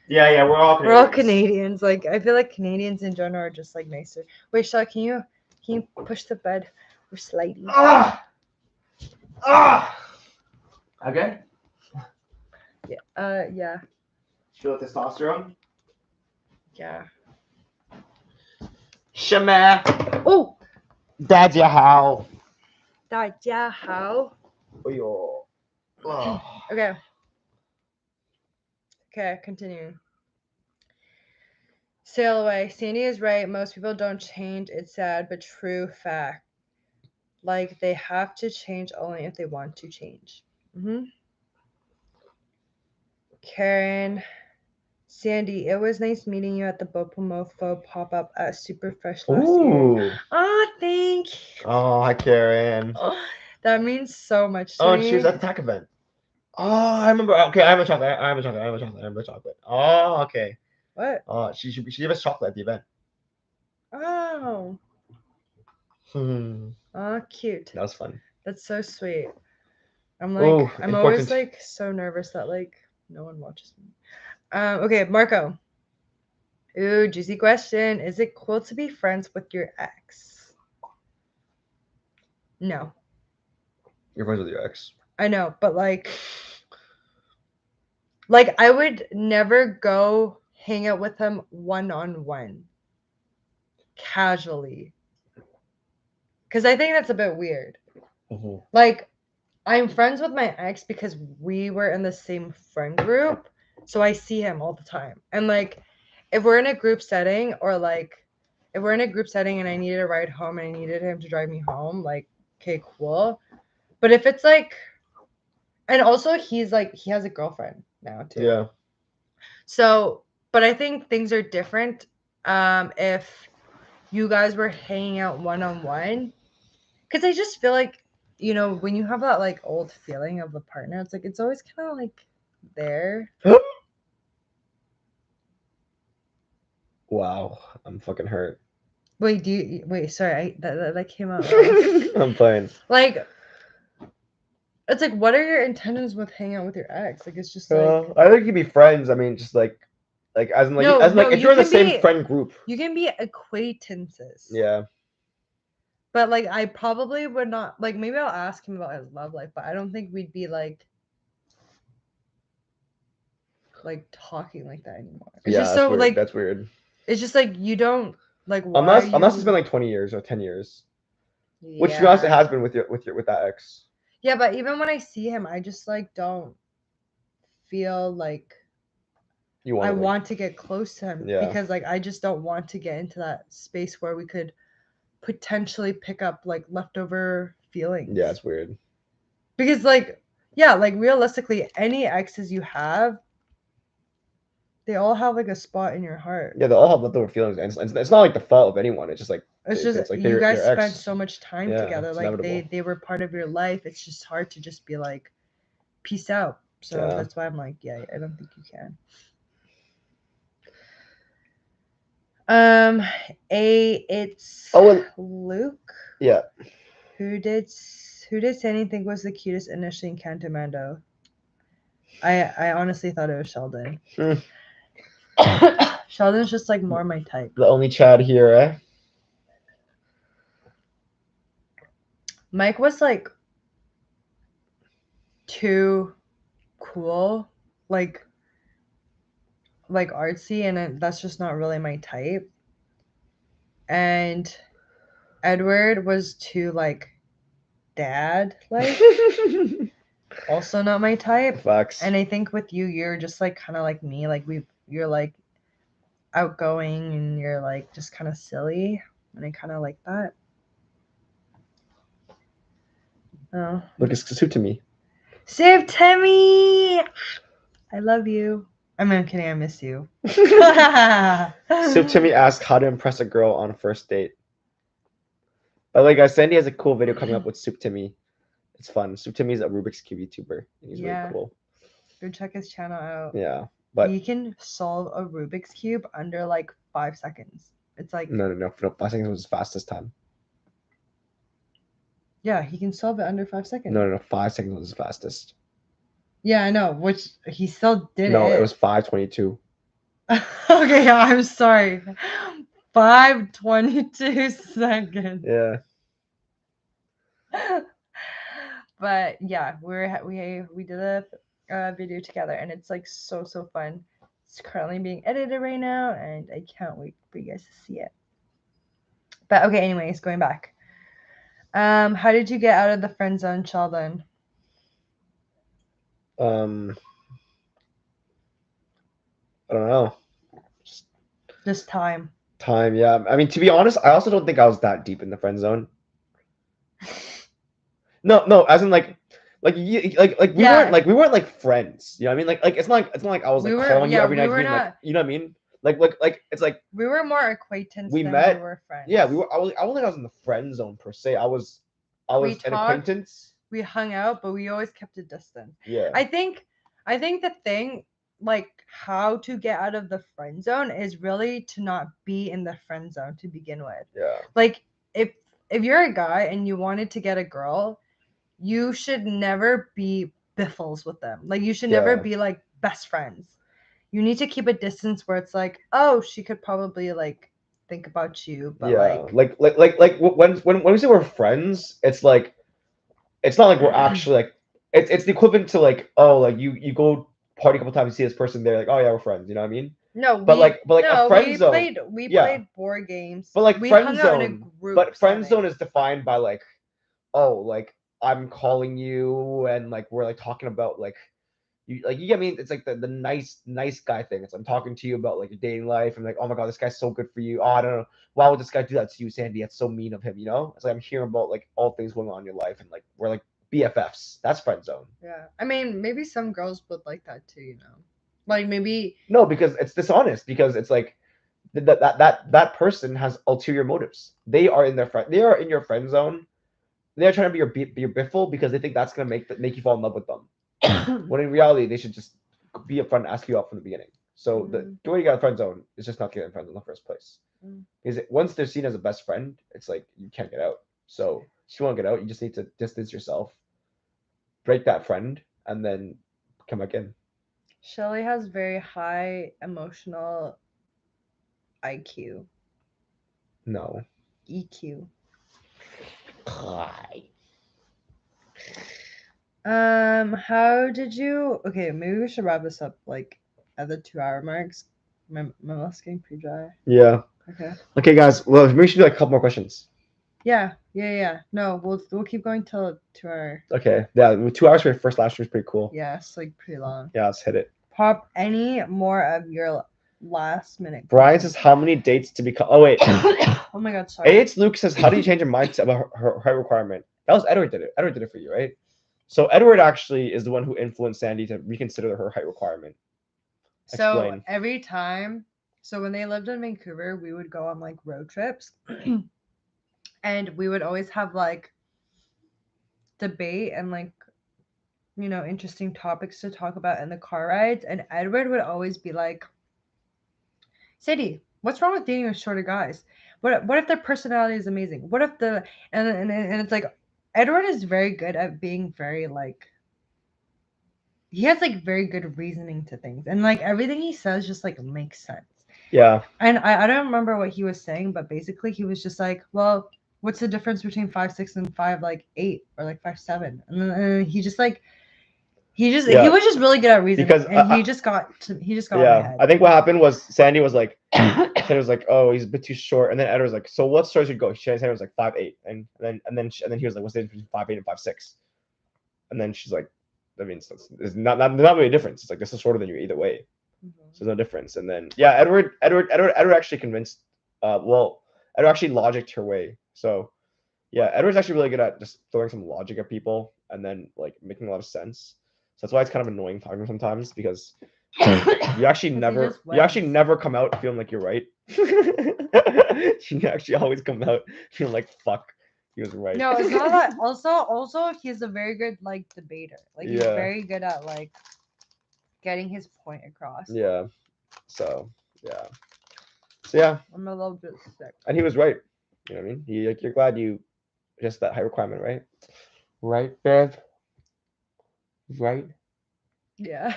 Yeah, we're all Canadians. We're all Canadians. Like, I feel like Canadians in general are just like nicer. Wait, Shaw, can you push the bed? We're sliding. Okay. Yeah. Yeah. Feel the testosterone? Yeah. Shema. Oh. Dad's your how. 大家好. Oh, yo. Oh. Okay. Okay, continue. Sail away. Sandy is right. Most people don't change. It's sad, but true fact. Like, they have to change only if they want to change. Karen. Sandy, it was nice meeting you at the Bopomofo pop-up at Superfresh last year. Oh, thank you. Oh, hi, Karen. Oh, that means so much to Oh, me. and she was at the TAC event. Oh, I remember. Okay, I have a chocolate. Oh, okay. What? She gave us chocolate at the event. Oh. Oh, cute. That was fun. That's so sweet. I'm like, I'm always like so nervous that like no one watches me. Okay, Marco. Ooh, juicy question. Is it cool to be friends with your ex? No. You're friends with your ex. I know, but like I would never go hang out with him one-on-one casually. Because I think that's a bit weird. Like, I'm friends with my ex because we were in the same friend group. So I see him all the time. And like, if we're in a group setting or like, if we're in a group setting and I needed a ride home and I needed him to drive me home, like, okay, cool. But if it's like, and also he's like, he has a girlfriend now too. Yeah. So, but I think things are different if you guys were hanging out one-on-one. Because I just feel like, you know, when you have that like old feeling of a partner, it's like, it's always kind of like there. Wow, I'm fucking hurt. Wait, sorry, that came out. I'm fine. Like, it's like, what are your intentions with hanging out with your ex? Like, it's just like, I think you'd be friends. I mean, just like as in like if you're in the same friend group, you can be acquaintances. Yeah. But like, I probably would not, like, maybe I'll ask him about his love life, but I don't think we'd be like talking like that anymore. It's just so weird. like, That's weird. It's just like, you don't like, why Unless it's been like 20 years or 10 years. Yeah. Which to be honest, it has been with that ex. Yeah, but even when I see him, I just like don't feel like I want to get close to him. Yeah. Because like I just don't want to get into that space where we could potentially pick up like leftover feelings. Yeah, it's weird. Because like, yeah, like realistically, any exes you have, they all have like a spot in your heart. Yeah, they all have leftover feelings, and it's not like the fault of anyone. It's just like it's like you guys spent so much time together. Like they were part of your life. It's just hard to just be like, peace out. So that's why I'm like, yeah, I don't think you can. It's Luke. Yeah. Who did Sandy think was the cutest initially in Cantomando? I honestly thought it was Sheldon. Sheldon's just like more my type. The only Chad here, eh? Mike was like too cool, like artsy, and that's just not really my type. And Edward was too like dad, like also not my type. Facts. And I think with you, you're just like kind of like me, like you're like outgoing and you're like just kind of silly, and I kind of like that. Oh, look, it's Soup to me. Soup to me. I love you. I'm kidding. I miss you. Soup to me asked how to impress a girl on a first date. By the way, guys, Sandy has a cool video coming up with Soup to me. It's fun. Soup to me is a Rubik's Cube YouTuber. He's really cool. Go check his channel out. Yeah, but he can solve a Rubik's Cube under like 5 seconds. It's like no. 5 seconds was his fastest time. Yeah, he can solve it under 5 seconds. No. 5 seconds was his fastest. Yeah, I know. Which he still did. No, it was 5:22. Okay, I'm sorry. 5:22 seconds. Yeah. But yeah, we did a video together, and it's like so fun. It's currently being edited right now, and I can't wait for you guys to see it. But okay, anyways, going back. How did you get out of the friend zone, Sheldon? I don't know. Just time. Time, yeah. I mean, to be honest, I also don't think I was that deep in the friend zone. No, as in like we Yeah. weren't like friends. You know what I mean? Like it's not like I was like calling you every night being like, you know what I mean? Like it's like we were more acquaintance we than met. we were friends. Yeah, we were. I don't think I was in the friend zone per se. I was an acquaintance. We hung out, but we always kept a distance. Yeah. I think the thing, like, how to get out of the friend zone is really to not be in the friend zone to begin with. Yeah. Like, if you're a guy and you wanted to get a girl, you should never be biffles with them. Like, you should never be like best friends. You need to keep a distance where it's like, oh, she could probably like think about you, but like when we say we're friends, it's like it's not like we're actually like it's the equivalent to like, oh, like you go party a couple times, you see this person there, like, oh yeah, we're friends, you know what I mean? No, but a friend zone. We played board games. But like we friend hung zone, out in a group but friend setting. zone is defined by like, oh, like I'm calling you and like we're like talking about like you get me? It's like the nice guy thing. It's I'm talking to you about like your dating life and like, oh my god, this guy's so good for you. Oh, I don't know. Why would this guy do that to you, Sandy? That's so mean of him, you know? It's like I'm hearing about like all things going on in your life and like we're like BFFs. That's friend zone. Yeah. I mean, maybe some girls would like that too, you know. Like maybe no, because it's dishonest, because it's like that person has ulterior motives. They are in your friend zone. They're trying to be your biffle because they think that's gonna make you fall in love with them. When in reality, they should just be upfront and ask you out from the beginning. So the way you got a friend zone is just not getting friends in the first place. Because once they're seen as a best friend, it's like you can't get out. So if you want to get out, you just need to distance yourself, break that friend, and then come back in. Shelly has very high emotional IQ. No. EQ. Hi. How did you? Okay, maybe we should wrap this up like at the 2 hour marks. My mouth's getting pretty dry. Yeah. Okay. Okay, guys. Well, maybe we should do like a couple more questions. Yeah. No, we'll keep going till 2 hour. Okay. Yeah, 2 hours for your first last year is pretty cool. Yeah, it's like pretty long. Yeah, let's hit it. Pop any more of your last minute. Brian says, how many dates to become? Oh wait. Oh my god, sorry. It's Luke says, how do you change your mindset about her height requirement? That was Edward did it. Edward did it for you, right? So Edward actually is the one who influenced Sandy to reconsider her height requirement. Explain. So every time, so when they lived in Vancouver, we would go on like road trips, and we would always have like debate and like, you know, interesting topics to talk about in the car rides. And Edward would always be like, Sadie, what's wrong with dating with shorter guys? What if their personality is amazing? What if the and it's like Edward is very good at being very like, he has like very good reasoning to things, and like everything he says just like makes sense. Yeah. And I don't remember what he was saying, but basically he was just like, well, what's the difference between 5'6" and 5'8" or like 5'7"? And then he just like he was just really good at reasoning, because he just got in my head. I think what happened was Sandy was like, oh, he's a bit too short, and then Edward was like, so what story should go? Sandy was like 5'8", and then he was like, what's the difference between 5'8" and 5'6"? And then she's like, I mean, it's not really a difference. It's like, this is shorter than you either way. So there's no difference. And then Edward actually convinced. Edward actually logicked her way. So yeah, Edward's actually really good at just throwing some logic at people and then like making a lot of sense. So that's why it's kind of annoying talking to him sometimes, because you actually never come out feeling like you're right. You actually always come out feeling like, fuck, he was right. No, it's not that. Also, he's a very good like debater. Like he's very good at like getting his point across. Yeah. So yeah. I'm a little bit sick. And he was right. You know what I mean? You're glad you just that high requirement, right? Right, Bev? Right? Yeah.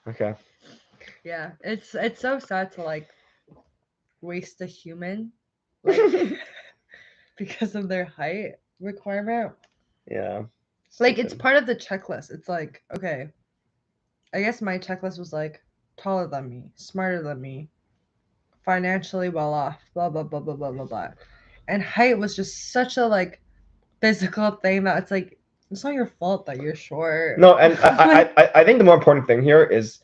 Okay. Yeah. It's so sad to like waste a human like because of their height requirement. Yeah. Like it's part of the checklist. It's like, okay, I guess my checklist was like taller than me, smarter than me, financially well off, blah blah blah blah blah blah blah. And height was just such a like physical thing that it's like it's not your fault that you're short. No, and I think the more important thing here is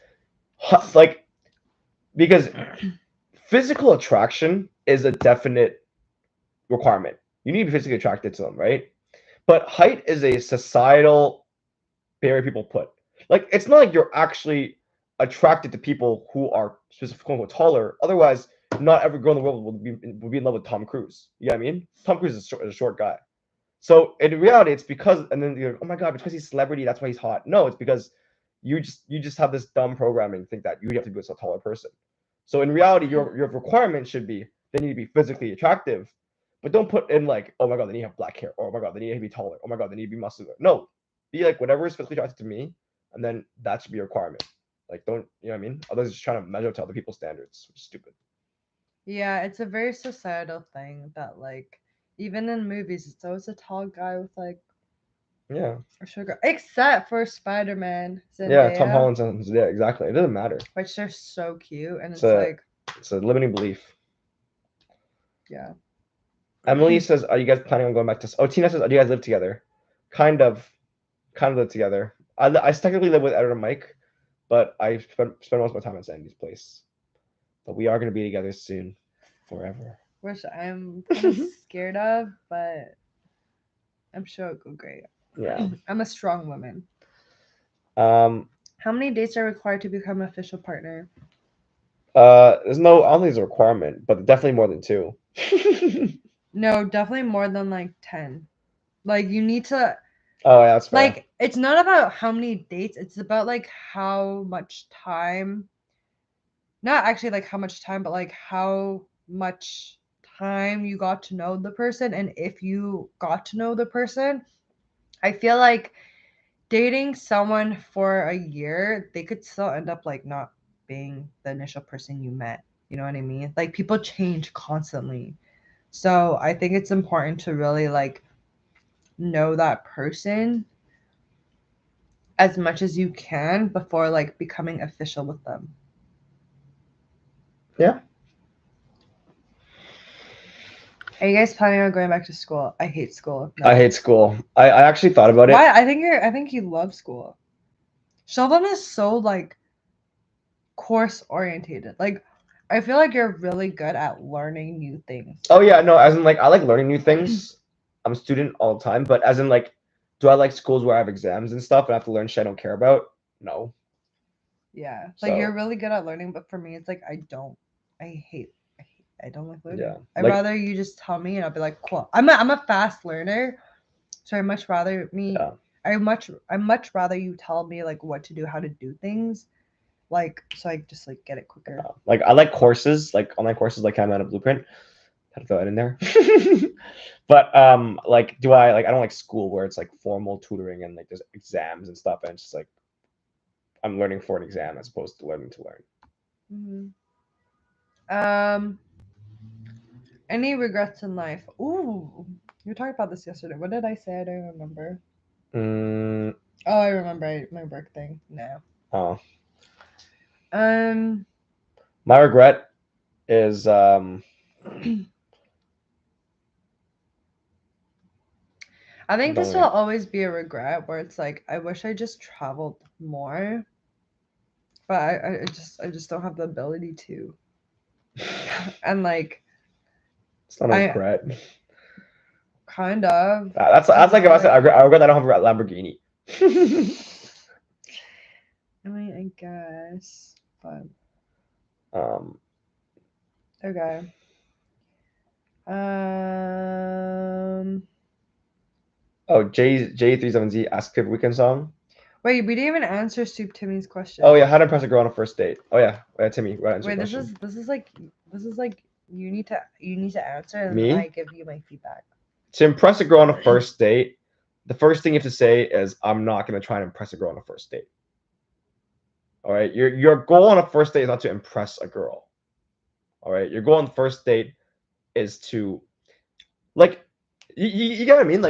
like because physical attraction is a definite requirement. You need to be physically attracted to them, right? But height is a societal barrier people put. Like it's not like you're actually attracted to people who are specifically taller. Otherwise, not every girl in the world will be in love with Tom Cruise. You know what I mean? Tom Cruise is a short guy. So in reality, it's because, and then you're like, oh my god, because he's a celebrity, that's why he's hot. No, it's because you just have this dumb programming, think that you have to be with a taller person. So in reality, your requirement should be they need to be physically attractive, but don't put in like, oh my god, they need to have black hair. Oh my god, they need to be taller. Oh my god, they need to be muscular. No, be like whatever is physically attractive to me, and then that should be a requirement. Like don't, you know what I mean? Others just trying to measure to other people's standards, which is stupid. Yeah, it's a very societal thing that like even in movies it's always a tall guy with like Yeah. a sugar except for Spider-Man, Yeah, Tom Zendaya, Holland sounds, yeah, exactly. It doesn't matter. which they're so cute and It's it's a like it's a limiting belief. yeah. Emily says, "Are you guys planning on going back to?" Oh, Tina says, "Do you guys live together?" Kind of, kind of live together. I technically live with Ed and Mike, but I spend most of my time at Sandy's place. But we are going to be together soon, forever. Which I'm kind of scared of, but I'm sure it'll go great. Yeah. I'm a strong woman. Um. How many dates are required to become an official partner? There's no. I don't think there's a requirement, but definitely more than 2. No, definitely more than like 10. Like you need to Oh yeah, that's fair. like it's not about how many dates, it's about like how much time. Not actually like how much time, but like how much time you got to know the person and if you got to know the person. I feel like dating someone for a year, they could still end up like not being the initial person you met. You know what I mean? Like people change constantly. So I think it's important to really like know that person as much as you can before like becoming official with them. Yeah. Are you guys planning on going back to school? I hate school. No. I hate school. I actually thought about it. Why? I think you love school. Sheldon is so like course orientated. Like I feel like you're really good at learning new things. Oh yeah, no, as in like I like learning new things. I'm a student all the time, but as in like, do I like schools where I have exams and stuff and I have to learn shit I don't care about? No. Yeah. So, Like you're really good at learning, but for me it's like I don't. I don't like learning. yeah. I'd Like, rather you just tell me and I'll be like, cool. I'm a fast learner. So I much rather yeah. I much rather you tell me like what to do, how to do things. Like so I just like get it quicker. Like I like courses, like online courses, like I'm at a blueprint. Had to throw that in there. But like do I like I don't like school where it's like formal tutoring and like there's exams and stuff and it's just like I'm learning for an exam as opposed to learning to learn. Mm-hmm. Any regrets in life? Ooh, you talked about this yesterday. What did I say? I don't remember. Mm, Oh, I remember my work thing. No. oh. My regret is I think this will always be a regret where it's like I wish I just traveled more, but I just don't have the ability to. And like it's not a regret. Kind of. That's like if I said I regret that I don't have a Lamborghini. I mean, I guess, but okay. Oh, J37Z asked favorite weekend song. Wait, we didn't even answer Soup Timmy's question. Oh yeah, how to impress a girl on a first date. Oh yeah, Timmy. Wait, this is like you need to answer and Me? then I give you my feedback. To impress a girl on a first date, the first thing you have to say is I'm not gonna try and impress a girl on a first date. All right, your goal on a first date is not to impress a girl. All right, your goal on the first date is to, like, you get what I mean?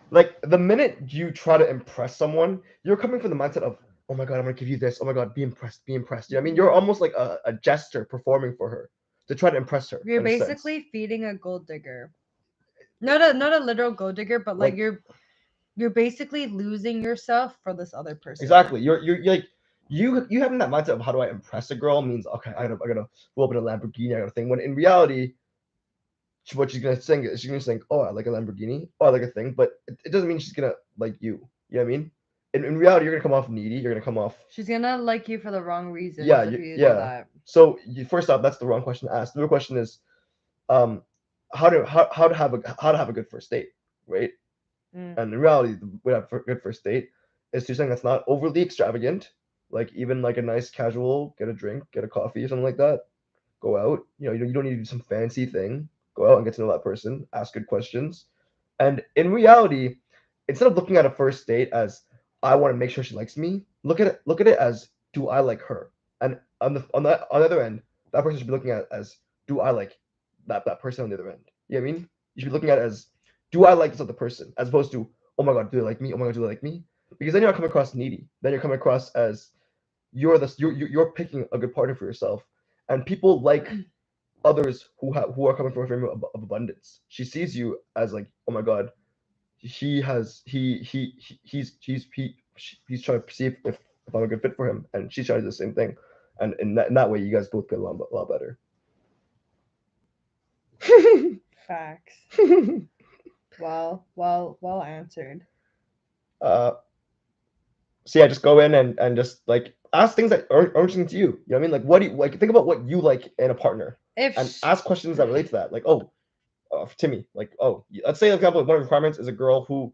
Like the minute you try to impress someone, you're coming from the mindset of, oh my god, I'm gonna give you this. Oh my god, be impressed, be impressed. You know what I mean? You're almost like a jester performing for her to try to impress her. You're basically feeding a gold digger. Not a literal gold digger, but like you're basically losing yourself for this other person. Exactly. You're like you having that mindset of how do I impress a girl means okay, I gotta go up in a Lamborghini, I gotta think. When in reality, what she's gonna think is she's gonna think, oh, I like a Lamborghini, oh, I like a thing, but it doesn't mean she's gonna like you. You know what I mean? In reality, you're gonna come off needy. You're gonna come off. She's gonna like you for the wrong reasons. Yeah, if you do yeah. that. So first off, that's the wrong question to ask. The real question is, um, how to have a good first date, right? Mm. And in reality, what a good first date is to something that's not overly extravagant, like even like a nice casual, get a drink, get a coffee, or something like that. Go out. You don't need to do some fancy thing. Go out and get to know that person. Ask good questions. And in reality, instead of looking at a first date as I want to make sure she likes me, look at it as do I like her? And on the other end, that person should be looking at it as do I like that person on the other end? You know what I mean? You should be looking at it as do I like this other person? As opposed to, oh my god, do they like me? Oh my god, do they like me? Because then you're not coming across needy. Then you're coming across as you're picking a good partner for yourself. And people like others who are coming from a frame of abundance. She sees you as like, oh my god, he's trying to perceive if I'm a good fit for him, and she's trying to do the same thing, and in that way, you guys both get a lot better. Facts. Well answered. So yeah, just go in and just like ask things that are interesting to you. You know what I mean? Like, what do you like? Think about what you like in a partner, and ask questions that relate to that. Like, oh, Timmy, like, oh, let's say, for example, one of the requirements is a girl who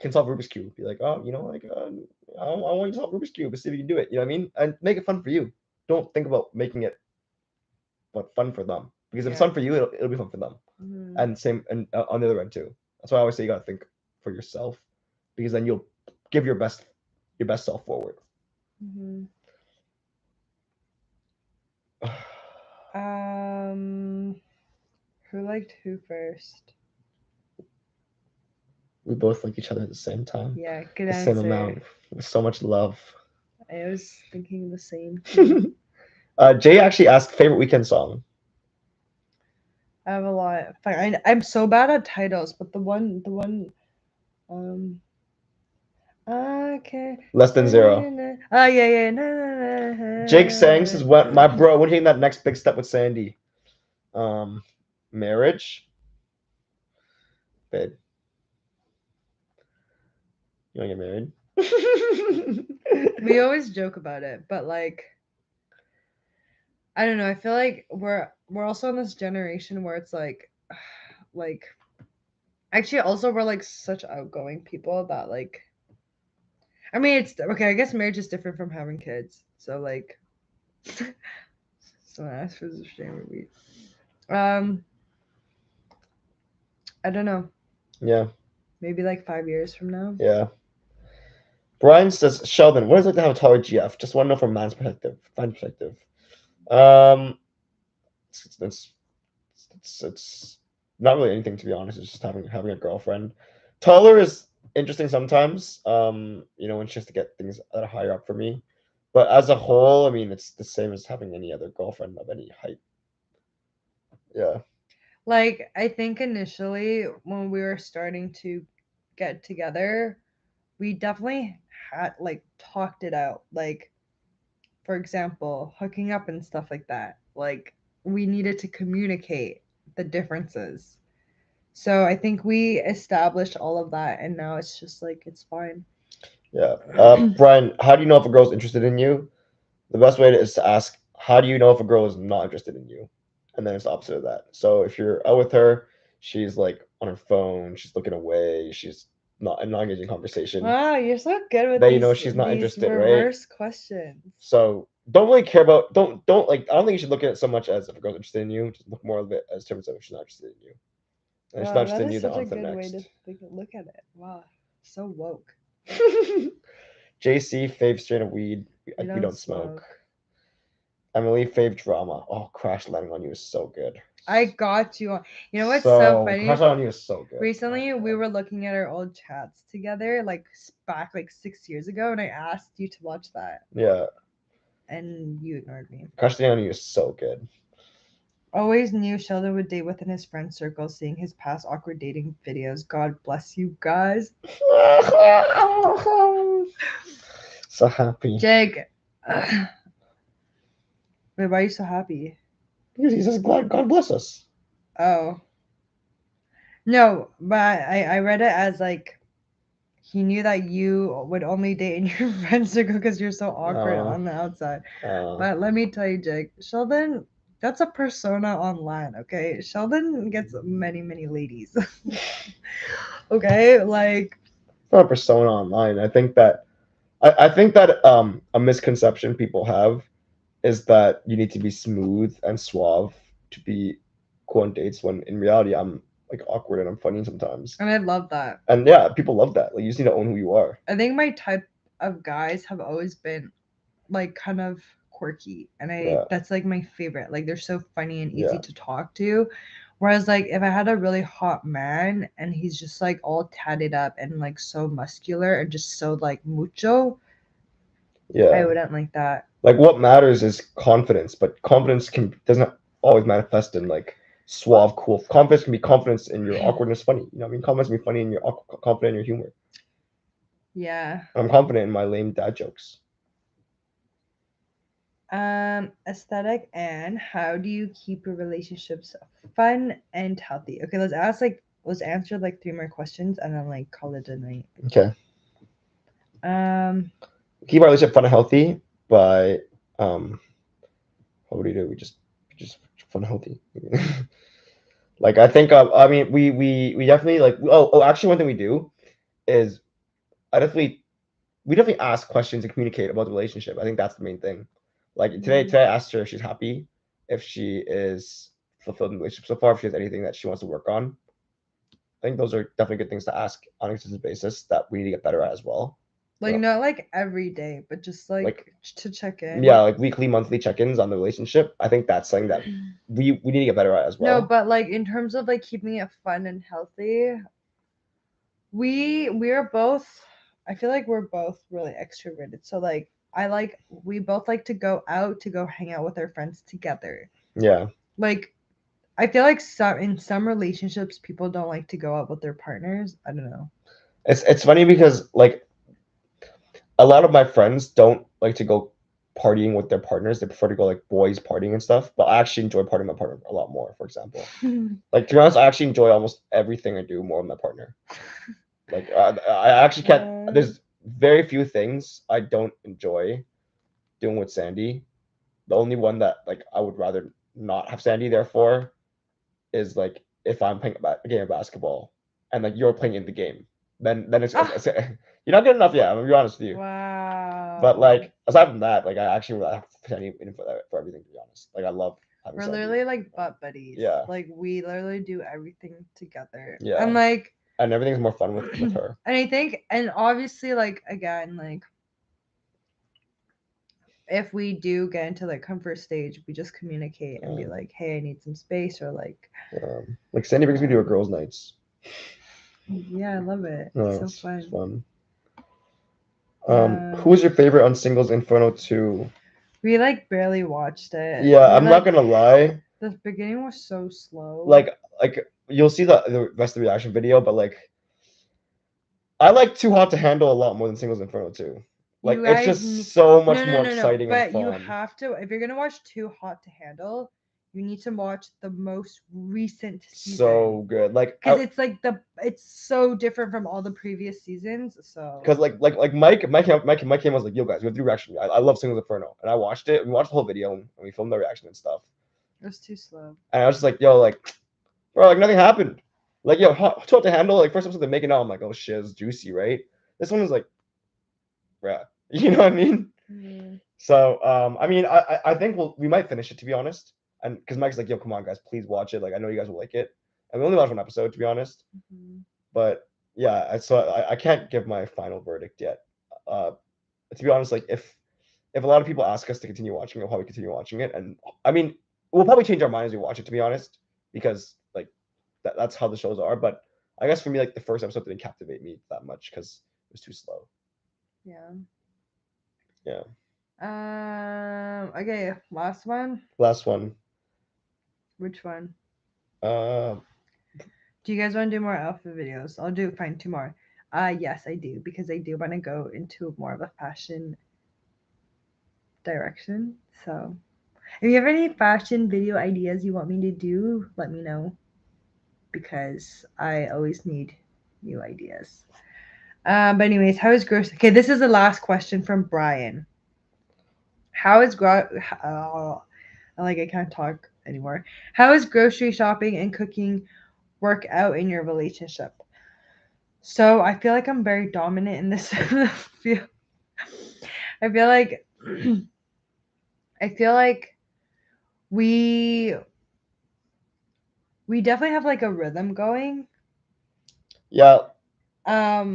can solve Rubik's Cube. Be like, oh, like, I want you to solve Rubik's Cube. Let's see if you can do it. You know what I mean? And make it fun for you. Don't think about making it fun for them. Because if it's fun for you, it'll be fun for them. Mm-hmm. And same and on the other end too. That's why I always say you gotta think for yourself, because then you'll give your best self forward. Mm-hmm. Who liked who first? We both like each other at the same time. Yeah, good the answer. Same amount with so much love. I was thinking the same. Jay actually asked favorite weekend song. I have a lot. I'm so bad at titles, but the one okay. Less Than Zero. Oh yeah. Jake Sang says, "What, my bro? When taking that next big step with Sandy? Marriage, babe. You want to get married?" We always joke about it, but like, I don't know. I feel like we're also in this generation where it's like actually also we're like such outgoing people that like. I mean, it's okay. I guess marriage is different from having kids. So like, someone asked for the favorite week. I don't know. Yeah. Maybe like 5 years from now. Yeah. Brian says, Sheldon, what is it like to have a taller GF? Just want to know from man's perspective. It's not really anything, to be honest. It's just having a girlfriend. Taller is interesting sometimes. When she has to get things that are higher up for me. But as a whole, I mean, it's the same as having any other girlfriend of any height. Yeah. Like, I think initially when we were starting to get together, we definitely had like talked it out. Like, for example, hooking up and stuff like that. Like, we needed to communicate the differences. So I think we established all of that, and now it's just like it's fine. Yeah. Brian, how do you know if a girl's interested in you? The best way is to ask, how do you know if a girl is not interested in you? And then it's the opposite of that. So if you're out with her, she's like on her phone, she's looking away, she's not engaging in conversation. Wow, you're so good with then she's not interested, reverse right? questions. So don't really care about don't like I don't think you should look at it so much as if a girl's interested in you. Just look more of it as terms of if she's not interested in you. And if she's not interested in you, then on to the next. Way to look at it. Wow, so woke. JC, fave strain of weed. We don't smoke. Emily, fave drama. Oh, Crash Landing on You is so good. I got you on. You know what's so funny? Crash Landing on You is so good. Recently, we were looking at our old chats together, like back like 6 years ago, and I asked you to watch that. Yeah. And you ignored me. Crash Landing on You is so good. Always knew Sheldon would date within his friend circle, seeing his past awkward dating videos. God bless you guys. So happy. Jake. Wait, why are you so happy? Because he says, God bless us. Oh. No, but I read it as like he knew that you would only date in your friend circle because you're so awkward on the outside. But let me tell you, Jake, Sheldon, that's a persona online, okay? Sheldon gets many, many ladies. Okay, like It's not a persona online. I think that a misconception people have is that you need to be smooth and suave to be cool on dates, when in reality I'm like awkward and I'm funny sometimes. and I love that. And yeah, people love that. Like, you just need to own who you are. I think my type of guys have always been like kind of quirky, and that's like my favorite. Like they're so funny and easy to talk to. Whereas like if I had a really hot man and he's just like all tatted up and like so muscular and just so like mucho, I wouldn't like that. Like what matters is confidence, but confidence doesn't always manifest in like suave, cool. Confidence can be confidence in your awkwardness, funny. You know what I mean? Confidence can be funny in your confident in your humor. Yeah. I'm confident in my lame dad jokes. Aesthetic and how do you keep your relationships fun and healthy? Okay, let's answer like 3 more questions and then like call it a night. Okay. Keep our relationship fun and healthy by what do we do? We just fun and healthy. Like I think I mean we definitely like actually one thing we do is we definitely ask questions and communicate about the relationship. I think that's the main thing. Like today I asked her if she's happy, if she is fulfilled in the relationship so far, if she has anything that she wants to work on. I think those are definitely good things to ask on a consistent basis that we need to get better at as well. Like not like every day, but just like to check in. Yeah, like weekly, monthly check-ins on the relationship. I think that's something that we need to get better at as well. No, but like in terms of like keeping it fun and healthy, we're both, I feel like we're both really extroverted. So like we both like to go out to go hang out with our friends together. Yeah. Like I feel like in some relationships people don't like to go out with their partners. I don't know. It's funny because like a lot of my friends don't like to go partying with their partners. They prefer to go like boys partying and stuff. But I actually enjoy partying with my partner a lot more, for example. Like to be honest, I actually enjoy almost everything I do more with my partner. Like I actually can't. There's very few things I don't enjoy doing with Sandy. The only one that like I would rather not have Sandy there for is like if I'm playing a game of basketball and like you're playing in the game, then it's you're not good enough yet. I'm gonna be honest with you. Wow. But like aside from that, like I actually have Sandy in for everything, to be honest. Like I love having We're Sandy. literally like butt buddies. Yeah. Like we literally do everything together. Yeah. And like and everything's more fun with her. And I think, and obviously like again, like if we do get into like comfort stage, we just communicate and be like, hey, I need some space, or like Sandy brings me to her girls' nights. Yeah, I love it. It's so fun. Who was your favorite on Singles Inferno 2? We like barely watched it. Yeah, I'm not gonna lie. The beginning was so slow. Like you'll see the rest of the reaction video, but like I like Too Hot to Handle a lot more than Singles Inferno 2. Like it's just so much more exciting and fun. But you have to, if you're gonna watch Too Hot to Handle, you need to watch the most recent season. So good, like because it's like it's so different from all the previous seasons. So because like Mike came was like, yo guys, we have to do reaction. I love Singles Inferno, and I watched it. We watched the whole video and we filmed the reaction and stuff. It was too slow. And I was just like, yo, like, bro, like nothing happened. Like, yo, Too Hot to Handle. Like first episode they're making out, I'm like, oh shit, it's juicy, right? This one was like, bruh, you know what I mean? Mm-hmm. So I mean, I think we might finish it, to be honest. And because Mike's like, yo, come on guys, please watch it. Like I know you guys will like it. And we only watched one episode, to be honest. Mm-hmm. But yeah, so I can't give my final verdict yet. To be honest, like if a lot of people ask us to continue watching it, we'll probably continue watching it. And I mean, we'll probably change our mind as we watch it, to be honest, because like that's how the shows are. But I guess for me, like the first episode didn't captivate me that much because it was too slow. Yeah. Okay, last one. Which one? Uh, Do you guys want to do more outfit videos? I'll do fine 2 more. Yes, I do, because I do want to go into more of a fashion direction. So if you have any fashion video ideas you want me to do, let me know, because I always need new ideas. But anyways, how is grocery? Okay, this is the last question from Brian. How is I can't talk anymore. How is grocery shopping and cooking work out in your relationship? So I feel like I'm very dominant in this field. I feel like I feel like we definitely have like a rhythm going. yeah. I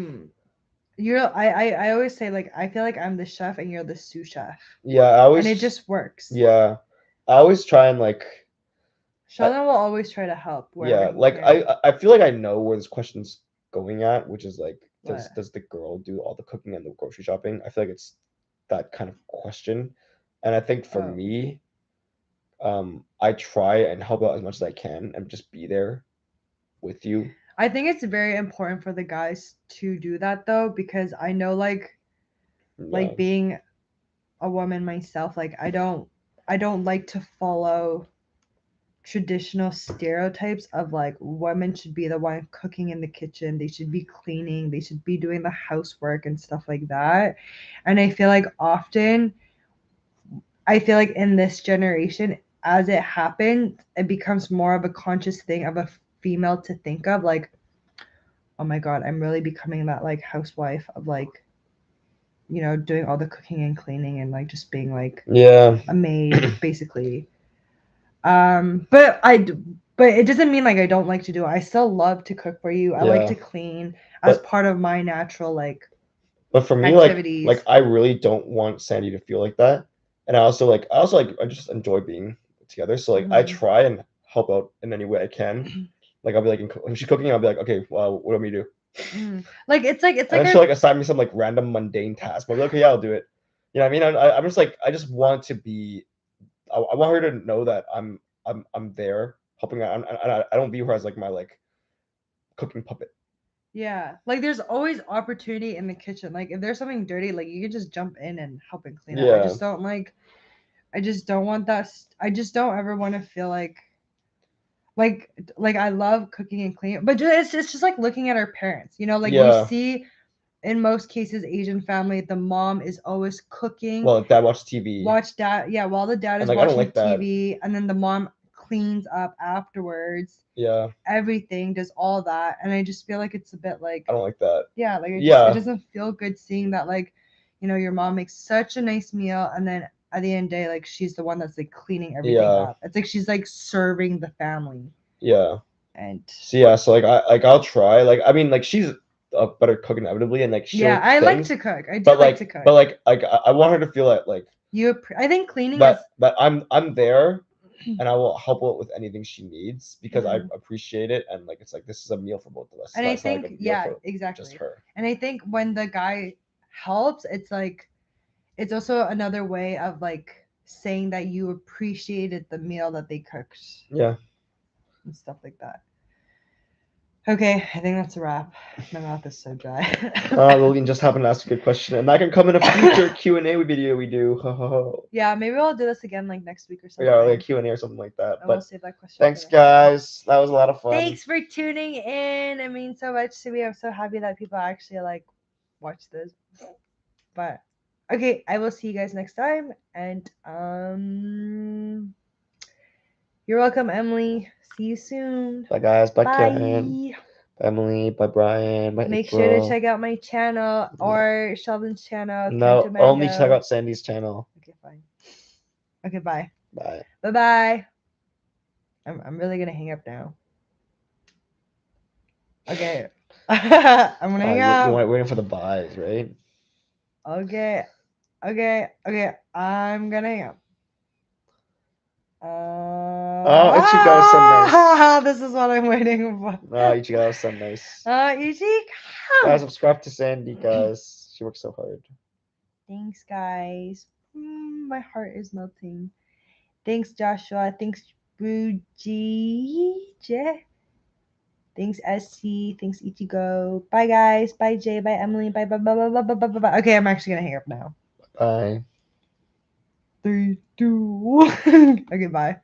always say, like, I feel like I'm the chef and you're the sous chef. Yeah, And it just works. Yeah, I always try and like. Sheldon will always try to help wherever Yeah, he like can. I feel like I know where this question's going at, which is like, What? does the girl do all the cooking and the grocery shopping? I feel like it's that kind of question, and I think for Oh. me, I try and help out as much as I can and just be there with you. I think it's very important for the guys to do that though, because I know like Yeah, being a woman myself, like I don't like to follow traditional stereotypes of like women should be the one cooking in the kitchen, they should be cleaning, they should be doing the housework and stuff like that. And I feel like often in this generation, as it happens, it becomes more of a conscious thing of a female to think of, like, oh my god, I'm really becoming that like housewife of like, doing all the cooking and cleaning and like just being like yeah, a maid basically. But it doesn't mean like I don't like to do it. I still love to cook for you. I like to clean as part of my natural like. But for me, activities. like I really don't want Sandy to feel like that, and I also like I just enjoy being together. So like I try and help out in any way I can. Like I'll be like, if she's cooking, I'll be like, okay, well, what do we do? Like it's like And then she'll like assign me some like random mundane task. I'll be like, okay, yeah, I'll do it. You know what I mean? I'm just like, I just want to be. I want her to know that I'm there helping out. I don't view her as like my like cooking puppet. Yeah, like there's always opportunity in the kitchen. Like if there's something dirty, like you can just jump in and help and clean up. I just don't like. I just don't want that. I just don't ever want to feel like I love cooking and cleaning, but it's just like looking at our parents. Like you see, in most cases, Asian family, the mom is always cooking. Well, dad watches TV. Watch dad, yeah, while the dad is watching TV, and then the mom cleans up afterwards. Yeah. Everything does all that, and I just feel like it's a bit like, I don't like that. Yeah, like it doesn't feel good seeing that, like, your mom makes such a nice meal, and then at the end of the day, like she's the one that's like cleaning everything up. It's like she's like serving the family. Yeah. And so I'll try. Like I mean, like she's a better cook inevitably, and like I like to cook. I do but like to cook. But like I want her to feel like I think cleaning that I'm there, and I will help out with anything she needs because I appreciate it, and like it's like this is a meal for both of us. And I think exactly. Just her. And I think when the guy helps, it's like it's also another way of like saying that you appreciated the meal that they cooked. Yeah. And stuff like that. Okay, I think that's a wrap. My mouth is so dry. Logan just happened to ask a good question, and that can come in a future Q&A video we do. Yeah, maybe we'll do this again like next week or something. Yeah, like a Q&A or something like that. And we'll save that question. Thanks, guys. That was a lot of fun. Thanks for tuning in. It means so much to me. I'm so happy that people actually like watch this. But okay, I will see you guys next time. And you're welcome, Emily. See you soon. Bye, guys. Bye, Bye. Karen. Bye, Emily. Bye, Brian. Bye, Make April. sure to check out my channel or Sheldon's channel. No, only check out Sandy's channel. Okay, fine. Okay, bye. Bye. Bye-bye. I'm really gonna hang up now. Okay. I'm gonna hang up. You're waiting for the buys, right? Okay. I'm gonna hang up. Ichigo's so nice. This is what I'm waiting for. Ichigo's so nice. Ichigo. Guys, subscribe to Sandy, guys. She works so hard. Thanks, guys. My heart is melting. Thanks, Joshua. Thanks, Ruji. Thanks, SC. Thanks, Ichigo. Bye, guys. Bye, Jay. Bye, Emily. Bye, bye, bye, bye, bye, bye, bye, bye, bye. Okay, I'm actually gonna hang up now. Bye. 3, 2, 1. Okay, bye.